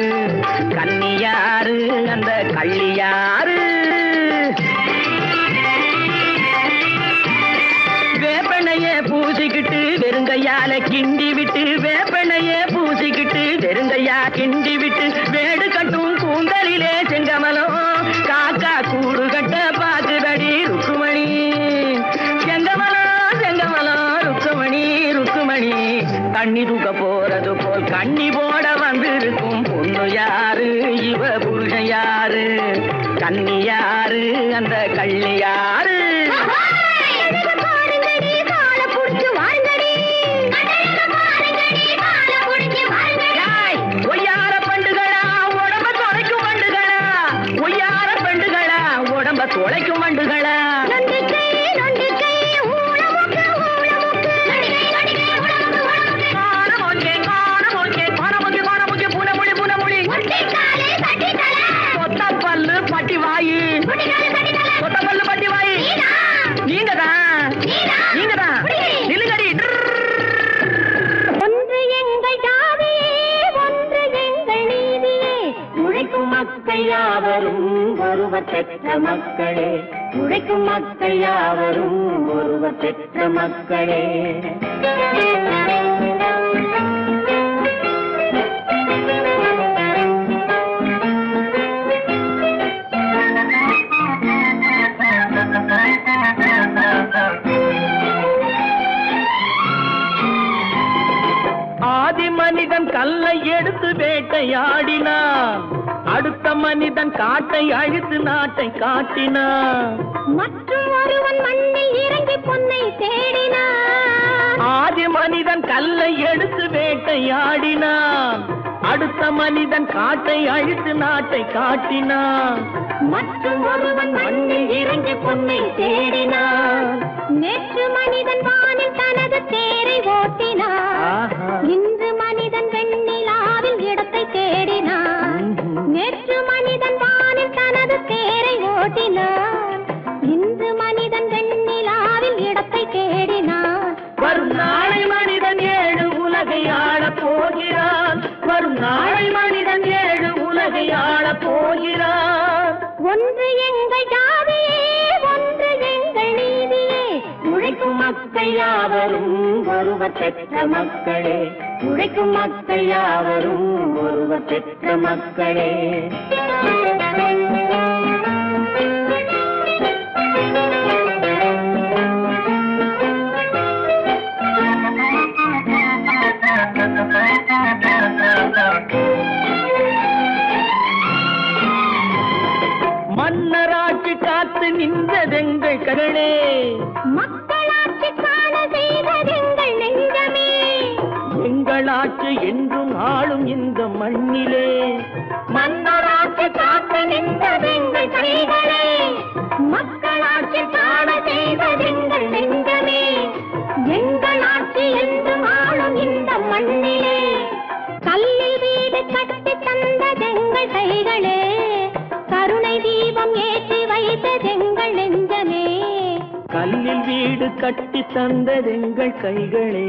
கண்ணி யாரு, அந்த கள்ளி யாரு. வேப்பெண்ணைய பூசிக்கிட்டு வெறுங்கையால கிண்டி விட்டு, வேப்பெண்ணைய பூசிக்கிட்டு வெறுங்கையா கிண்டி விட்டு, வேடு கட்டும் கூந்தலிலே செங்கமலம் காக்கா கூடு கட்ட பாக்குதடி ருக்குமணி. செங்கமலம் செங்கமலம் ருக்குமணி ருக்குமணி, தண்ணி புருஷன் யாரு, கன்னி யாரு, அந்த கள்ளி யாரு? ஒய்யார பெண்டுகளா உடம்ப தொலைக்கும் வண்டுகளா, ஒய்யார பெண்டுகளா உடம்ப தொலைக்கும் வண்டுகளா? பட்டி வாயு, கொத்தப்பல்லு பட்டி வாயு, நீங்கதான் நீங்கதான் நிலுங்கடி. ஒன்று எங்கள் ஜாதியே, ஒன்று எங்கள் நீதியே, உழைக்கும் மக்கள் யாவரும் ஒருவர் பெற்ற மக்களே, உழைக்கும் மக்கள் யாவரும் ஒருவர் பெற்ற மக்களே. ஆதி மனிதன் கல்லை எடுத்து வேட்டையாடினான், அடுத்த மனிதன் காட்டை அழித்து நாட்டை காட்டினான். மற்றும் ஒருவன் மண்ணில் இறங்கி பொன்னை தேடினான். ஆதி மனிதன் கல்லை எடுத்து வேட்டையாடினான், அடுத்த மனிதன் காட்டை அழித்து நாட்டை காட்டினான். மற்றும் ஒருவன் மண்ணில் இறங்கி பொன்னை தேடினான். நேற்று மனிதன் வானில் தனது தேரை ஓட்டினான், இன்று மனிதன் வெண்ணிலாவில் இடத்தை தேடினான். நேற்று மனிதன் வானில் தனது தேரை ஓட்டினான், இன்று மனிதன் வெண்ணிலாவில் இடத்தை தேடினான். வரும் நாளை மனிதன் 7 உலகை ஆளப் போகிறான், வரும் நாளை மனிதன் 7 உலகை ஆளப் போகிறான். ஒன்று எங்கள் ஜாதியே, ஒன்று எங்கள் நீதியே, உழைக்கும் மக்கள் யாவரும் ஒருவர் பெற்ற மக்களே, உழைக்கும் மக்கள் யாவரும் ஒருவர் பெற்ற மக்களே. மன்னராட்சி காத்து நின்றதெங்கள் கரணே, மக்களாட்சி காண செய்ததெங்கள் நெஞ்சமே, எங்களாட்சி என்றும் ஆளும் இந்த மண்ணிலே. மன்னராட்சி காத்து நின்றதெங்கள் கைகளே, மக்களாட்சி காண செய்ததெங்கள் நெஞ்சமே, எங்களாட்சி என்றும் ஆளும் இந்த மண்ணிலே. கல்லில் வீடு கட்டி தந்ததெங்கள் கைகளே, கருணை தீபம் ஏற்றி வைத்ததெங்கள் நெஞ்சமே. கல்லில் வீடு கட்டி தந்ததெங்கள் கைகளே,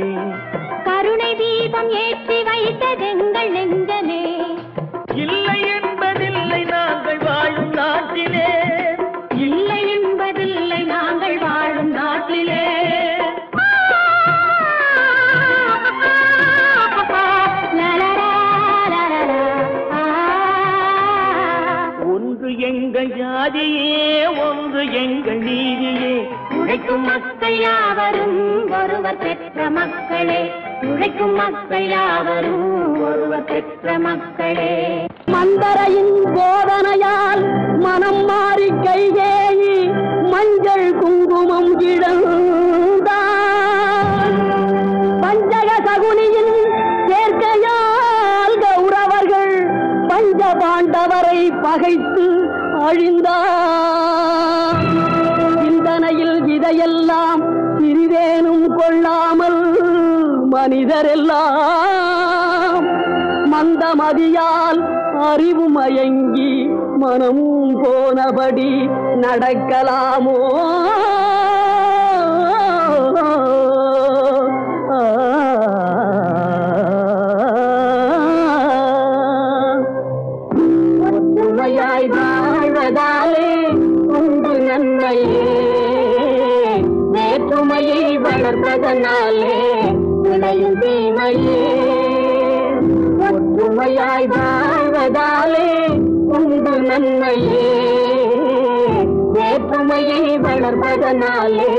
கருணை தீபம் ஏற்றி வைத்ததெங்கள் நெஞ்சமே. இல்லை என்பதில்லை நாங்கள் வாழும் நாட்டிலே, இல்லை என்பதில்லை நாங்கள் வாழும் நாட்டிலே. ஒன்று எங்கள் ஜாதியே, ஒன்று எங்கள் நீதியே, உழைக்கும் மக்கள் யாவரும் ஒருவர் பெற்ற மக்களே, உழைக்கும் மக்கள் யாவரும் ஒருவர் பெற்ற மக்களே. மந்தரையின் போதனையால் மனம் மாறி கைகேயி மஞ்சள் குங்குமம் இழந்தான். பஞ்சக சகுனியின் சேர்க்கையால் கௌரவர்கள் பஞ்ச பாண்டவரை பகைத்து அழிந்தார். சிந்தனையில் இதையெல்லாம் சிறிதேனும் கொள்ளாமல் மனிதரெல்லாம் மந்தமதியால் அறிவு மயங்கி மனம் போனபடி நடக்கலாமோ? ஒற்றுமையாய் வாழ்வதாலே உண்டு நன்மையே, வேற்றுமையை வளர்ப்பதனாலே விளையும் தீமையே. ஒற்றுமையாய் வாழ்வதாலே உண்டு நன்மையே, வேற்றுமையை வளர்ப்பதனாலே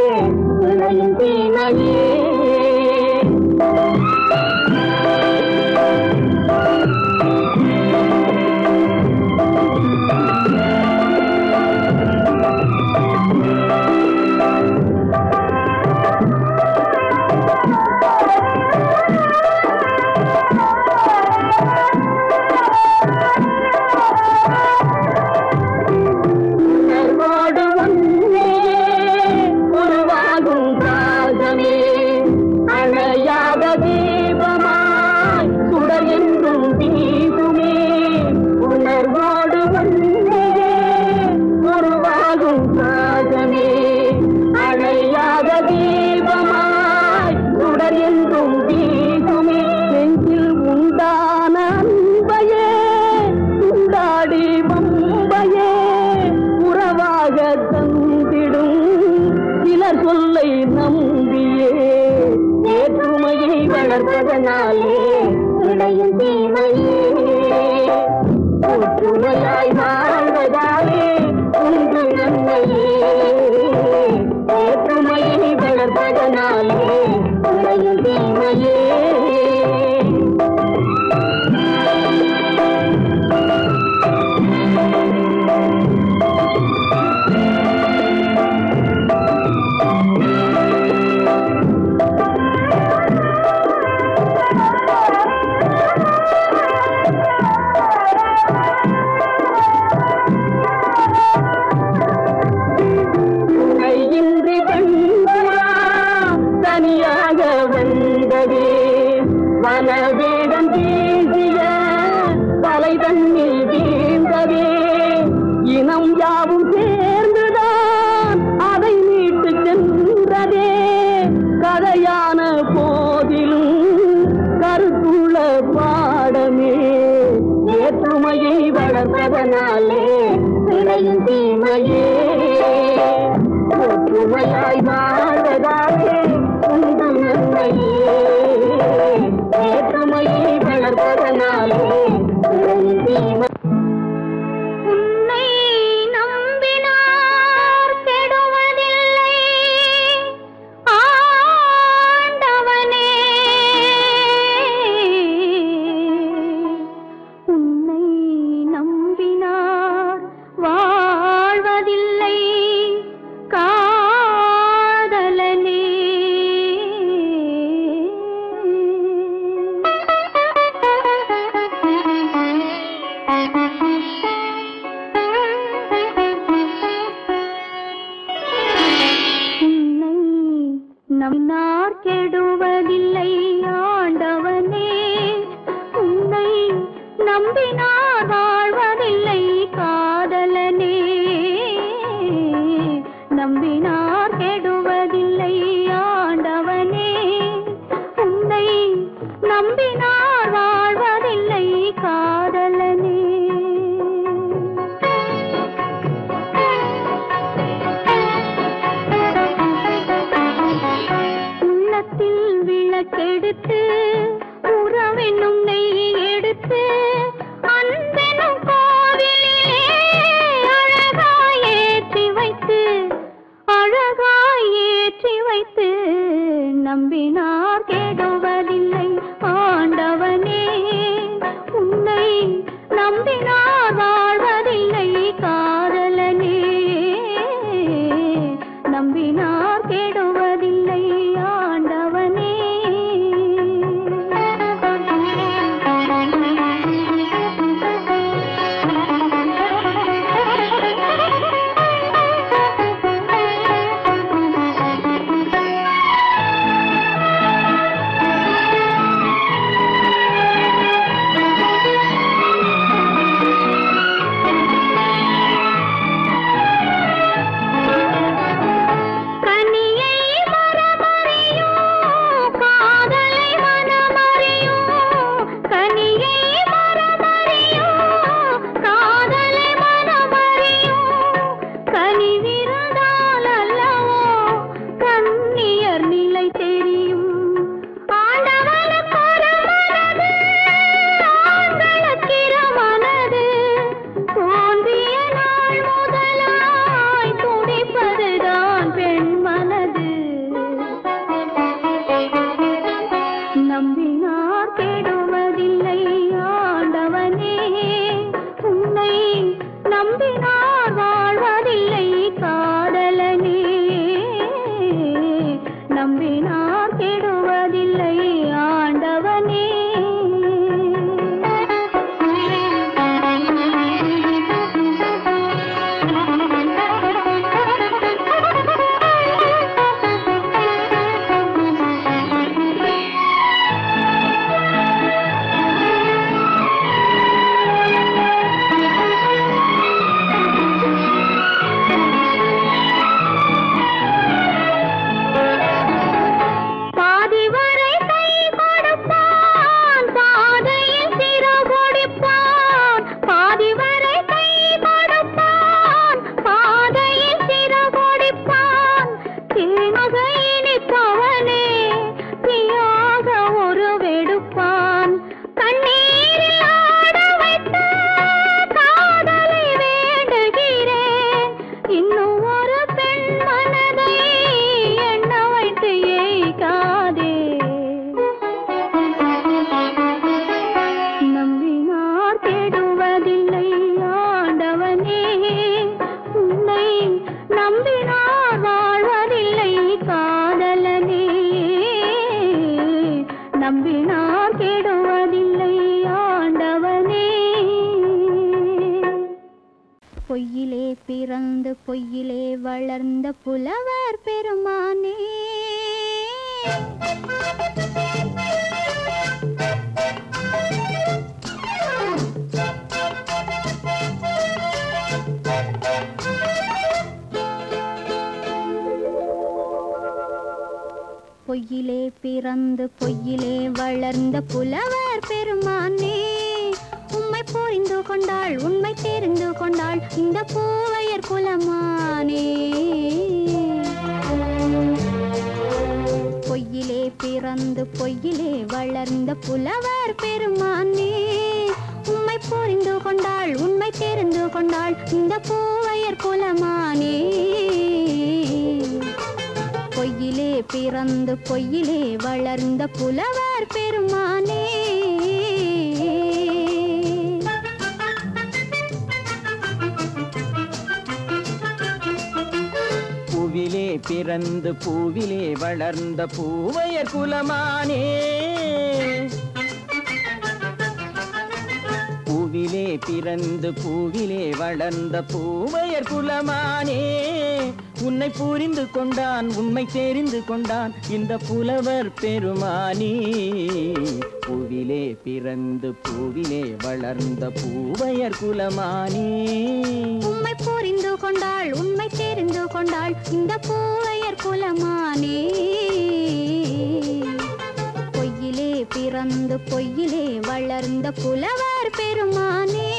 விளையும் தீமையே. பொய்யிலே பிறந்து பொய்யிலே வளர்ந்த புலவர் பெருமானே பொய்யிலே பிறந்து பொய்யிலே வளர்ந்த புலவர் பெருமானே உம்மை புரிந்து கொண்டாள் உண்மை தெரிந்து கொண்டாள் இந்த பூவையர் குலமானே பொய்யிலே பிறந்து பொய்யிலே வளர்ந்த புலவர் பெருமானே உம்மை புரிந்து கொண்டாள் உண்மை தெரிந்து கொண்டாள் இந்த பூவையர் குலமானே பொய்யிலே பிறந்து பொய்யிலே வளர்ந்த புலவர் பெருமானே பூவிலே பிறந்து பூவிலே வளர்ந்த பூவையர் குலமானே பூவிலே பிறந்து பூவிலே வளர்ந்த பூவையர் குலமானே உன்னை புரிந்து கொண்டான் உண்மை தெரிந்து கொண்டான் இந்த புலவர் பெருமானே பூவிலே பிறந்து பூவிலே வளர்ந்த பூவையர் குலமானே உம்மை புரிந்து கொண்டாள் உண்மை தெரிந்து கொண்டாள் இந்த பூவையர் குலமானே பொய்யிலே பிறந்து பொய்யிலே வளர்ந்த புலவர் பெருமானே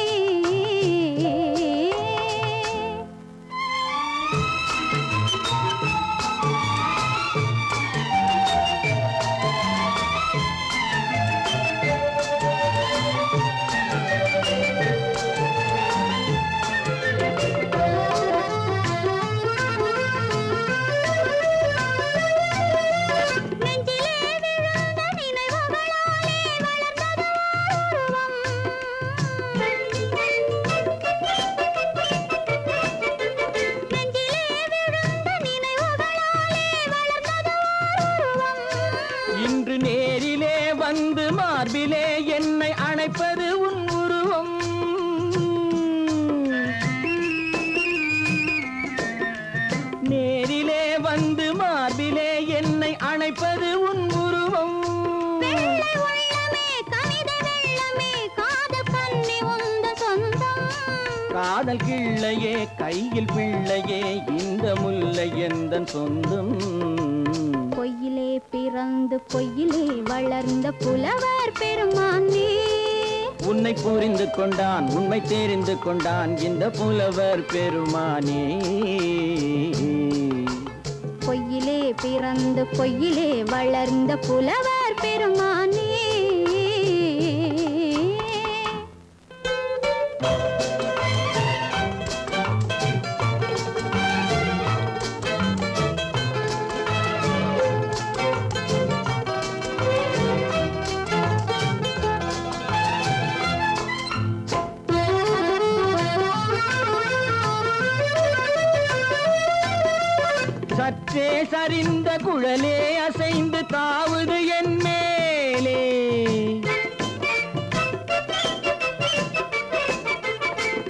மார்பிலே என்னை அணைப்பது உன் உருவம் நேரிலே வந்து மார்பிலே என்னை அணைப்பது உன் உருவம் காதல் கிள்ளையே கையில் பிள்ளையே இந்த முல்லை எந்தன் சொந்தம் பொய்யிலே பிறந்து பொய்யிலே வளர்ந்த புலவர் பெருமானே உன்னை புரிந்து கொண்டான் உண்மை தெரிந்து கொண்டான் இந்த புலவர் பெருமானே பொய்யிலே பிறந்து பொய்யிலே வளர்ந்த புலவர் பெருமானே சற்றே சரிந்த குழலே அசைந்து தாவுது என் மேலே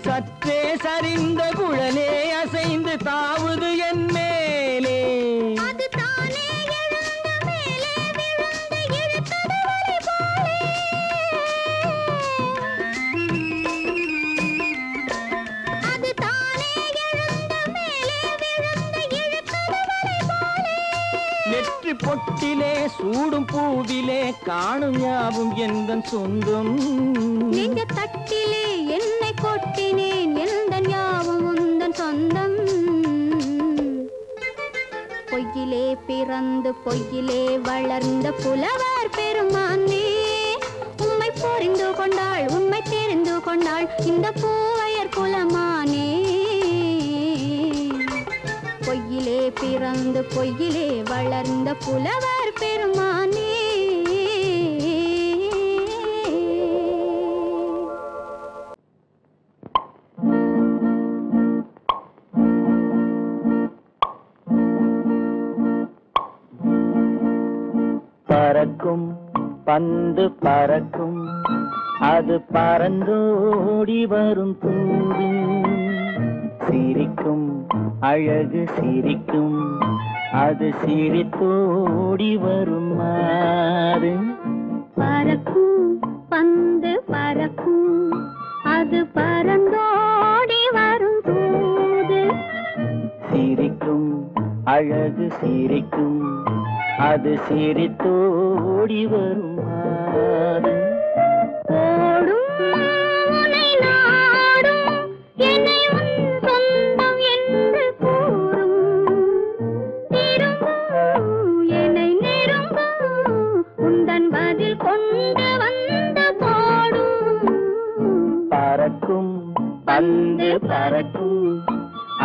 சற்றே சரிந்த குழலே அசைந்து தாவுது என் மேலே நெற்றி பொட்டிலே சூடும் பூவிலே காணும் யாவும் எந்தன் சொந்தம் நெஞ்ச தட்டிலே என்னை கொட்டினேன் எந்தன் யாவும் உந்தன் சொந்தம் பொய்யிலே பிறந்து பொய்யிலே வளர்ந்த புலவர் பெருமானே உம்மை புரிந்து கொண்டாள் உண்மை தெரிந்து கொண்டாள் இந்த பூவையர் குலமானே பொய்யிலே பிறந்து பொய்யிலே வளர்ந்த புலவர் பெருமானே பறக்கும் பந்து பறக்கும் அது பறந்தோடி வரும் தூது அழகு சிரிக்கும் அது சிரித்தோடி வரும் மாறு. பறக்கும் பந்து பறக்கும் அது பறந்தோடி வரும் தூது. சிரிக்கும் அழகு சிரிக்கும் அது சிரித்தோடி வரும் மாறு. ஓடும் உன்னை நாடும் என்னை உன் சொந்தம் என்று கூறும். திரும்பும் என்னை நெருங்கும் உந்தன் பதில் கொண்டு வந்து போடும். பறக்கும் பந்து பறக்கும்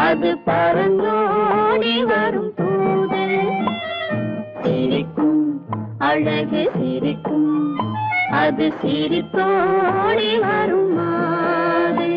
அது பறந்தோடி வரும் தூது. சிரிக்கும் அழகு சிரிக்கும் அது சிரித்தோடி வரும் மாறு.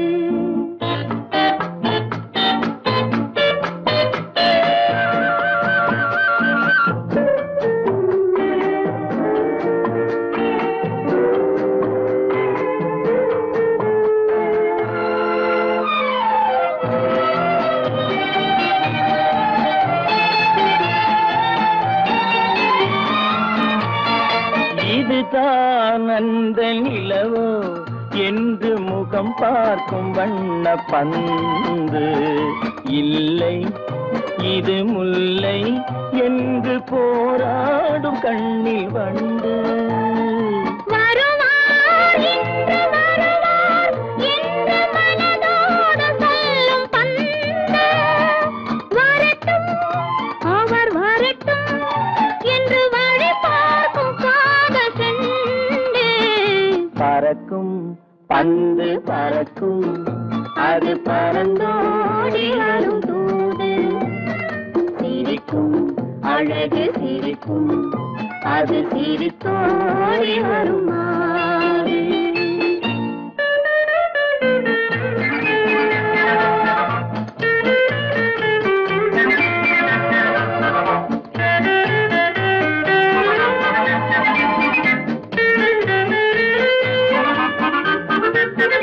இதுதான் அந்த நிலவோ என்று முகம் பார்க்கும் வண்ண பந்து. இல்லை இது முல்லை என்று போராடும் கண்ணில் வண்டு. வருவார் இன்று வருவார் என்று மனதோடு சொல்லும் பந்து. வரட்டும் அவர் வரட்டும் என்று வழி பார்க்கும் காதல் செண்டு. பறக்கும் பந்து பறக்கும் அது பறந்தோடி வரும் தூது. சிரிக்கும் அழகு சிரிக்கும் அது சிரித்தோடி வரும் மாறு.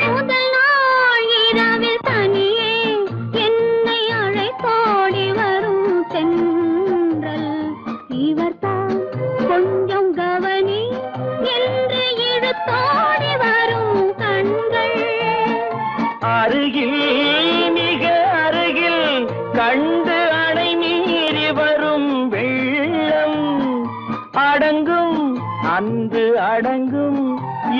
முதல் நாள் இரவில் தனியே என்னை அழைத்தோடி வரும் தென்றல். இவர்தான் கொஞ்சம் கவனி என்று இழுத்தோடி வரும் கண்கள். அருகில் மிக அருகில் கண்டு அணை மீறி வரும் வெள்ளம். அடங்கும் அன்று அடங்கும்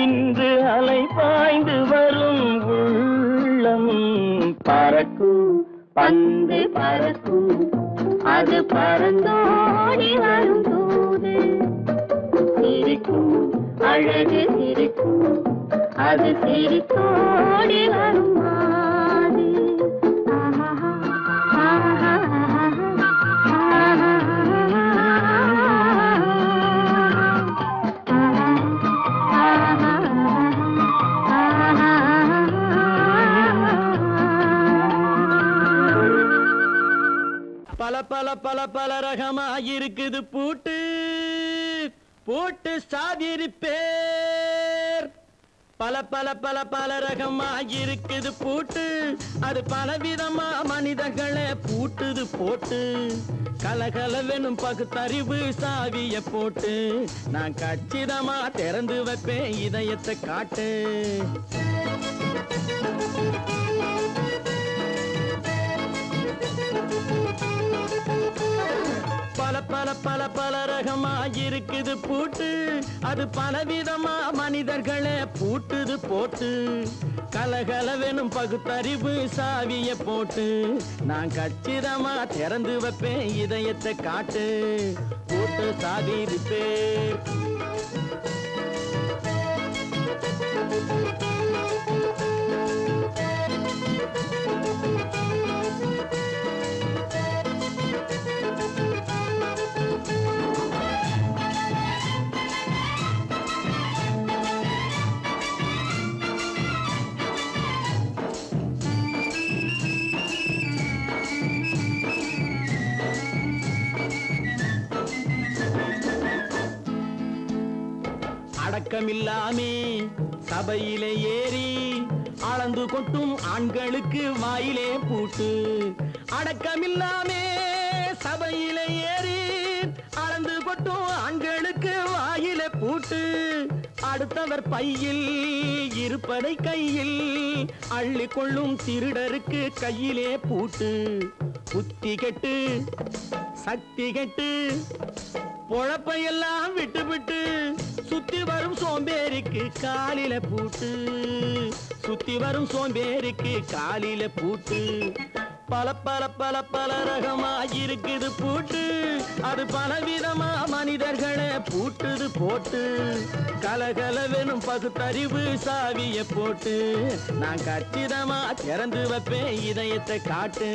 இன்று அலை பாய்ந்து வரும் உள்ளம். பறக்கும் பந்து பறக்கும் அது பறந்தோடி வரும் தூது. சிரிக்கும் அழகு சிரிக்கும் அது சிரித்தோடி வரும் மாறு. பல பல பல பல ரகமா இருக்குது பூட்டு பூட்டு சாதிரி பேர். பல பல பல பல ரகமா இருக்குது பூட்டு அது பலவிதமா மனிதர்களை பூட்டுது போட்டு. கலகலவெனும் பகுத்தறிவு சாவிய போட்டு நான் கச்சிதமா திறந்து வைப்பேன் இதயத்தை காட்டு. பல பல பல பல ரகமா இருக்குது பூட்டு அது பலவிதமா மனிதர்களை பூட்டுது போட்டு. கலகலவெனும் பகுத்தறிவு சாவிய போட்டு நான் கச்சிதமா திறந்து வைப்பேன் இதயத்தை காட்டு. பூட்டு சாவி பேர். அடக்கமில்லாமே சபையிலே ஏறி அளந்து கொட்டும் ஆண்களுக்கு வாயிலே பூட்டு அடக்கமில்லாமே சபையிலே ஏறி அளந்து கொட்டும் ஆண்களுக்கு வாயிலே பூட்டு அடுத்தவர் பையில் இருப்பதை கையில் அள்ளி கொள்ளும் திருடருக்கு கையிலே பூட்டு புத்தி கெட்டு சக்தி கெட்டு பொழப்பையெல்லாம் விட்டு விட்டு சுத்தி வரும் சோம்பேறிக்கு காலில பூட்டு சுத்தி வரும் சோம்பேறிக்கு காலில பூட்டு பல பல பல பல ரகமா இருக்குது பூட்டு அது பலவிதமா மனிதர்களை பூட்டுது போட்டு கலகலவெனும் பகுத்தறிவு சாவிய போட்டு நான் கச்சிதமா திறந்து வைப்பேன் இதயத்தை காட்டு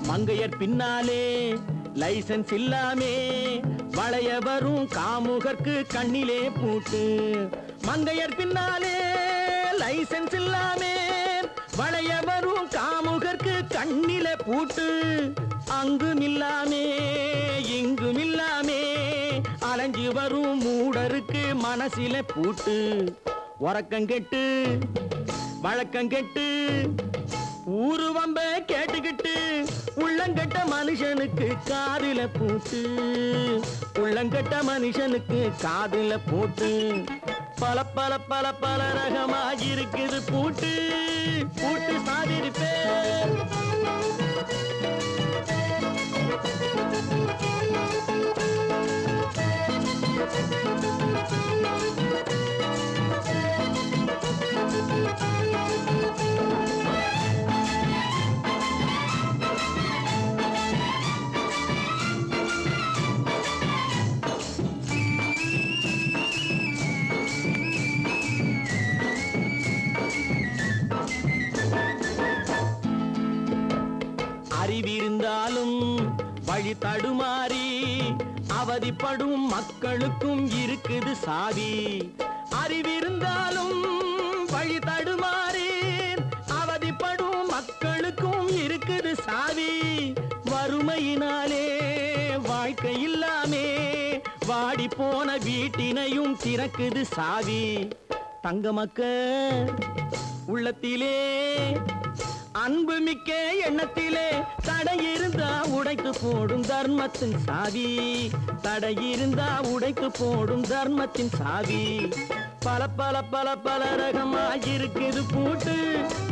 மங்கையர் பின்னாலே லைசன்ஸ் இல்லாமே வளைய வரும் காமுகர்க்கு கண்ணிலே பூட்டு மங்கையர் பின்னாலே லைசன்ஸ் இல்லாமே வளைய வரும் காமுகர்க்கு கண்ணிலே பூட்டு அங்கும் இல்லாமே இங்கும் இல்லாமே அலைஞ்சு வரும் மூடருக்கு மனசில பூட்டு உறக்கங்கெட்டு வழக்கங்கெட்டு ஊரு வம்ப கேட்டுக்கிட்டு உள்ளங்கட்ட மனுஷனுக்கு காதில பூட்டு உள்ளங்கட்ட மனுஷனுக்கு காதில பூட்டு பல பல பல பல ரகமா இருக்குது பூட்டு பூட்டு சாதிருப்பேன் அறிவிருந்தாலும் வழி தடுமாறி அவதிப்படும் மக்களுக்கும் இருக்குது சாவி அறிவிருந்தாலும் வழி தடுமாறி அவதிப்படும் மக்களுக்கும் இருக்குது சாவி வறுமையினாலே வாழ்க்கை இல்லாமே வாடி போன வீட்டினையும் திறக்குது சாவி தங்க மக்க உள்ளத்திலே அன்பு மிக்க எண்ணத்திலே தடையிருந்தா உடைத்து போடும் தர்மத்தின் சாவி தடையிருந்தா உடைத்து போடும் தர்மத்தின் சாவி பல பல பல பல ரகமா இருக்குது பூட்டு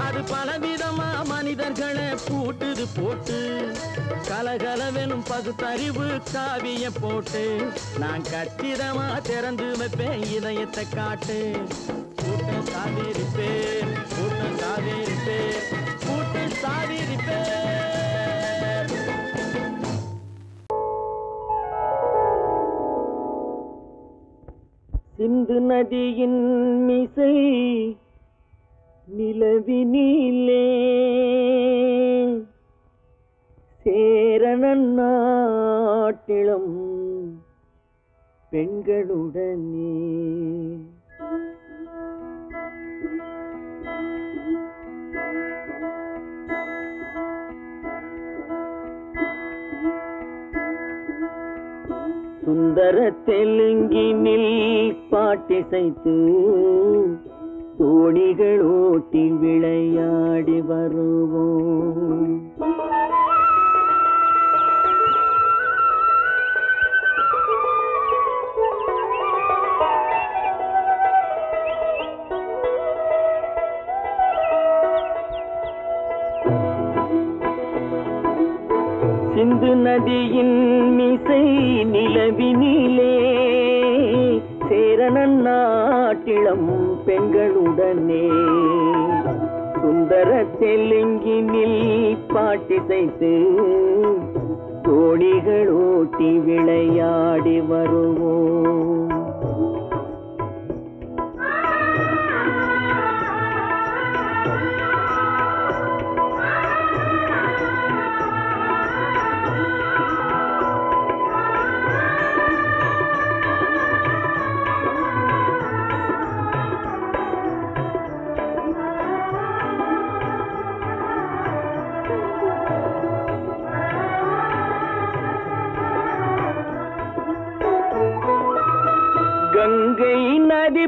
அது பலவிதமா மனிதர்களை பூட்டுது போட்டு கலகலவெனும் பகுத்தறிவு காவிய போட்டு நான் கச்சிதமா திறந்து வைப்பேன் இதயத்தை காட்டு கூட்டம் சாவிருப்பேன் கூட்டம் சாவிருப்பேன் கூட்டு சாவிருப்பேன் சிந்து நதியின் மிசை நிலவினிலே சேரணன் நாட்டிளம் பெண்களுடனே சுந்தர தெலுங்கினில் பாட்டிசைத்து தோணிகள் ஓட்டி விளையாடி வருவோம் சிந்து நதியின் மிசை நிலவினிலே சேரணன் நாட்டிளம் பெண்களுடனே சுந்தர தெலுங்கினில் பாட்டிசைத்து தோணிகள் ஓட்டி விளையாடி வருவோம்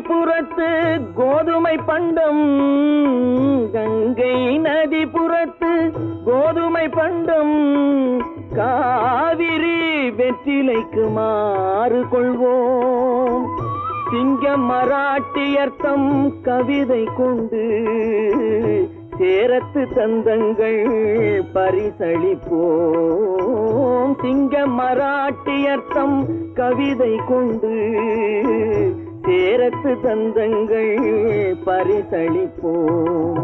புறத்து கோதுமை பண்டம், கங்கை நதி புறத்து கோதுமை பண்டம், காவிரி வெற்றிலைக்கு மாறு கொள்வோம். சிங்க மராட்டியர்த்தம் கவிதை கொண்டு சேரத்து தந்தங்கள் பரிசளிப்போம். சிங்க மராட்டியர்த்தம் கவிதை கொண்டு சேரத்து தந்தங்கள் பரிசளிப்போம்.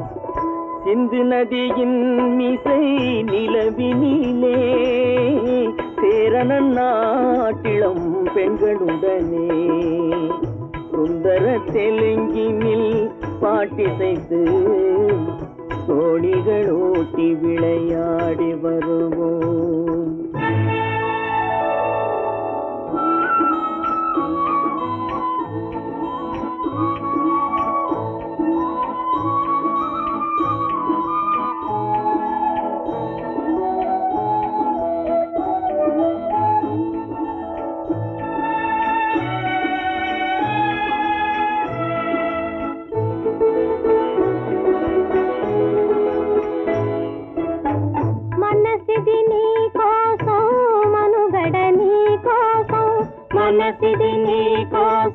சிந்து நதியின் மிசை நிலவினிலே சேரணன் நாட்டிளம் பெண்களுடனே சுந்தர தெலுங்கினில் பாட்டிசைத்து தோணிகள் ஓட்டி விளையாடி வருவோம். మనసిది నీ కోసం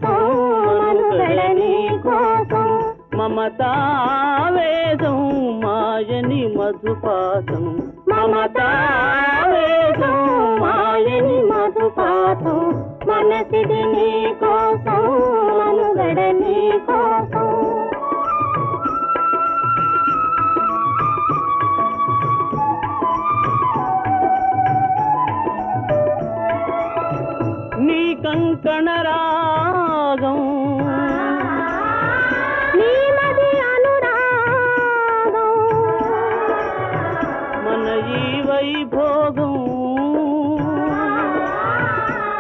మనుగడ నీ కోసం మమతావేదం మాయని మధుపాసం మమతావేదం మాయని మధుపాసం మనసిది నీ కోసం మనుగడ నీ కోసం నీ కంకణ రాగం నీమది అనురాగం మన ఈ వైభోగం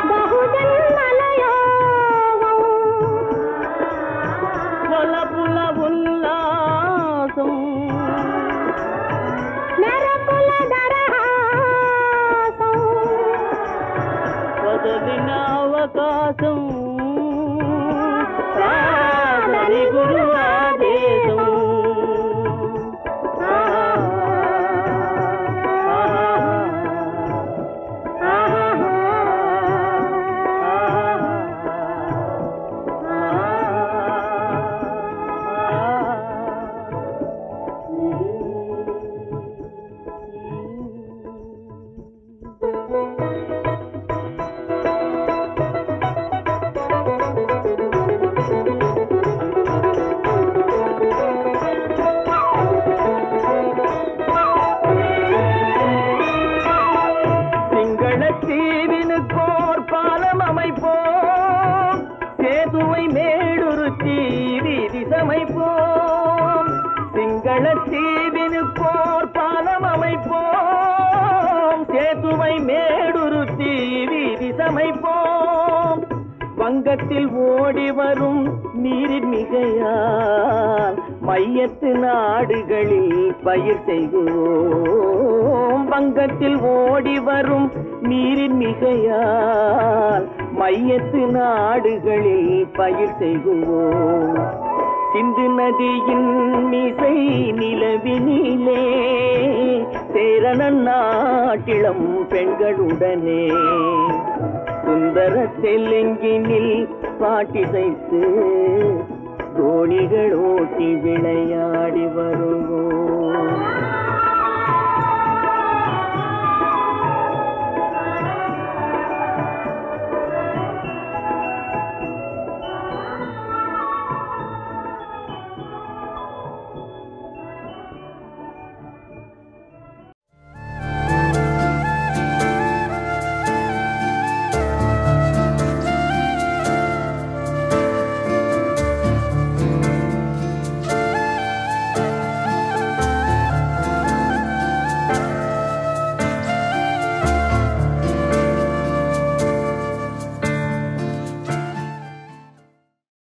బహుజన్మల యోగం వలపుల ఉల్లాసం మెరపుల దరహాసం వదలిన అవకాశం సాధని గురు ఆదేశం தீவினுக்கோர் பாலம் அமைப்போம் சேதுவை மேடுருத்தி வீதி சமைப்போம் சிங்கள தீவினுக்கோர் பாலம் அமைப்போம் சேதுவை மேடுருத்தி வீதி சமைப்போம் வங்கத்தில் ஓடி வரும் நீரின் மிகையால் மையத்து நாடுகளில் பயிர் செய்வோம் வங்கத்தில் ஓடி வரும் நீரின் மிகையால் மையத்து நாடுகளில் பயிர் செய்வோம் சிந்து நதியின் மிசை நிலவினிலே சேரணன் நாட்டிளம் பெண்களுடனே சுந்தர தெலுங்கினில் பாட்டிசைத்து தோணிகள் ஓட்டி விளையாடி வருவோம்.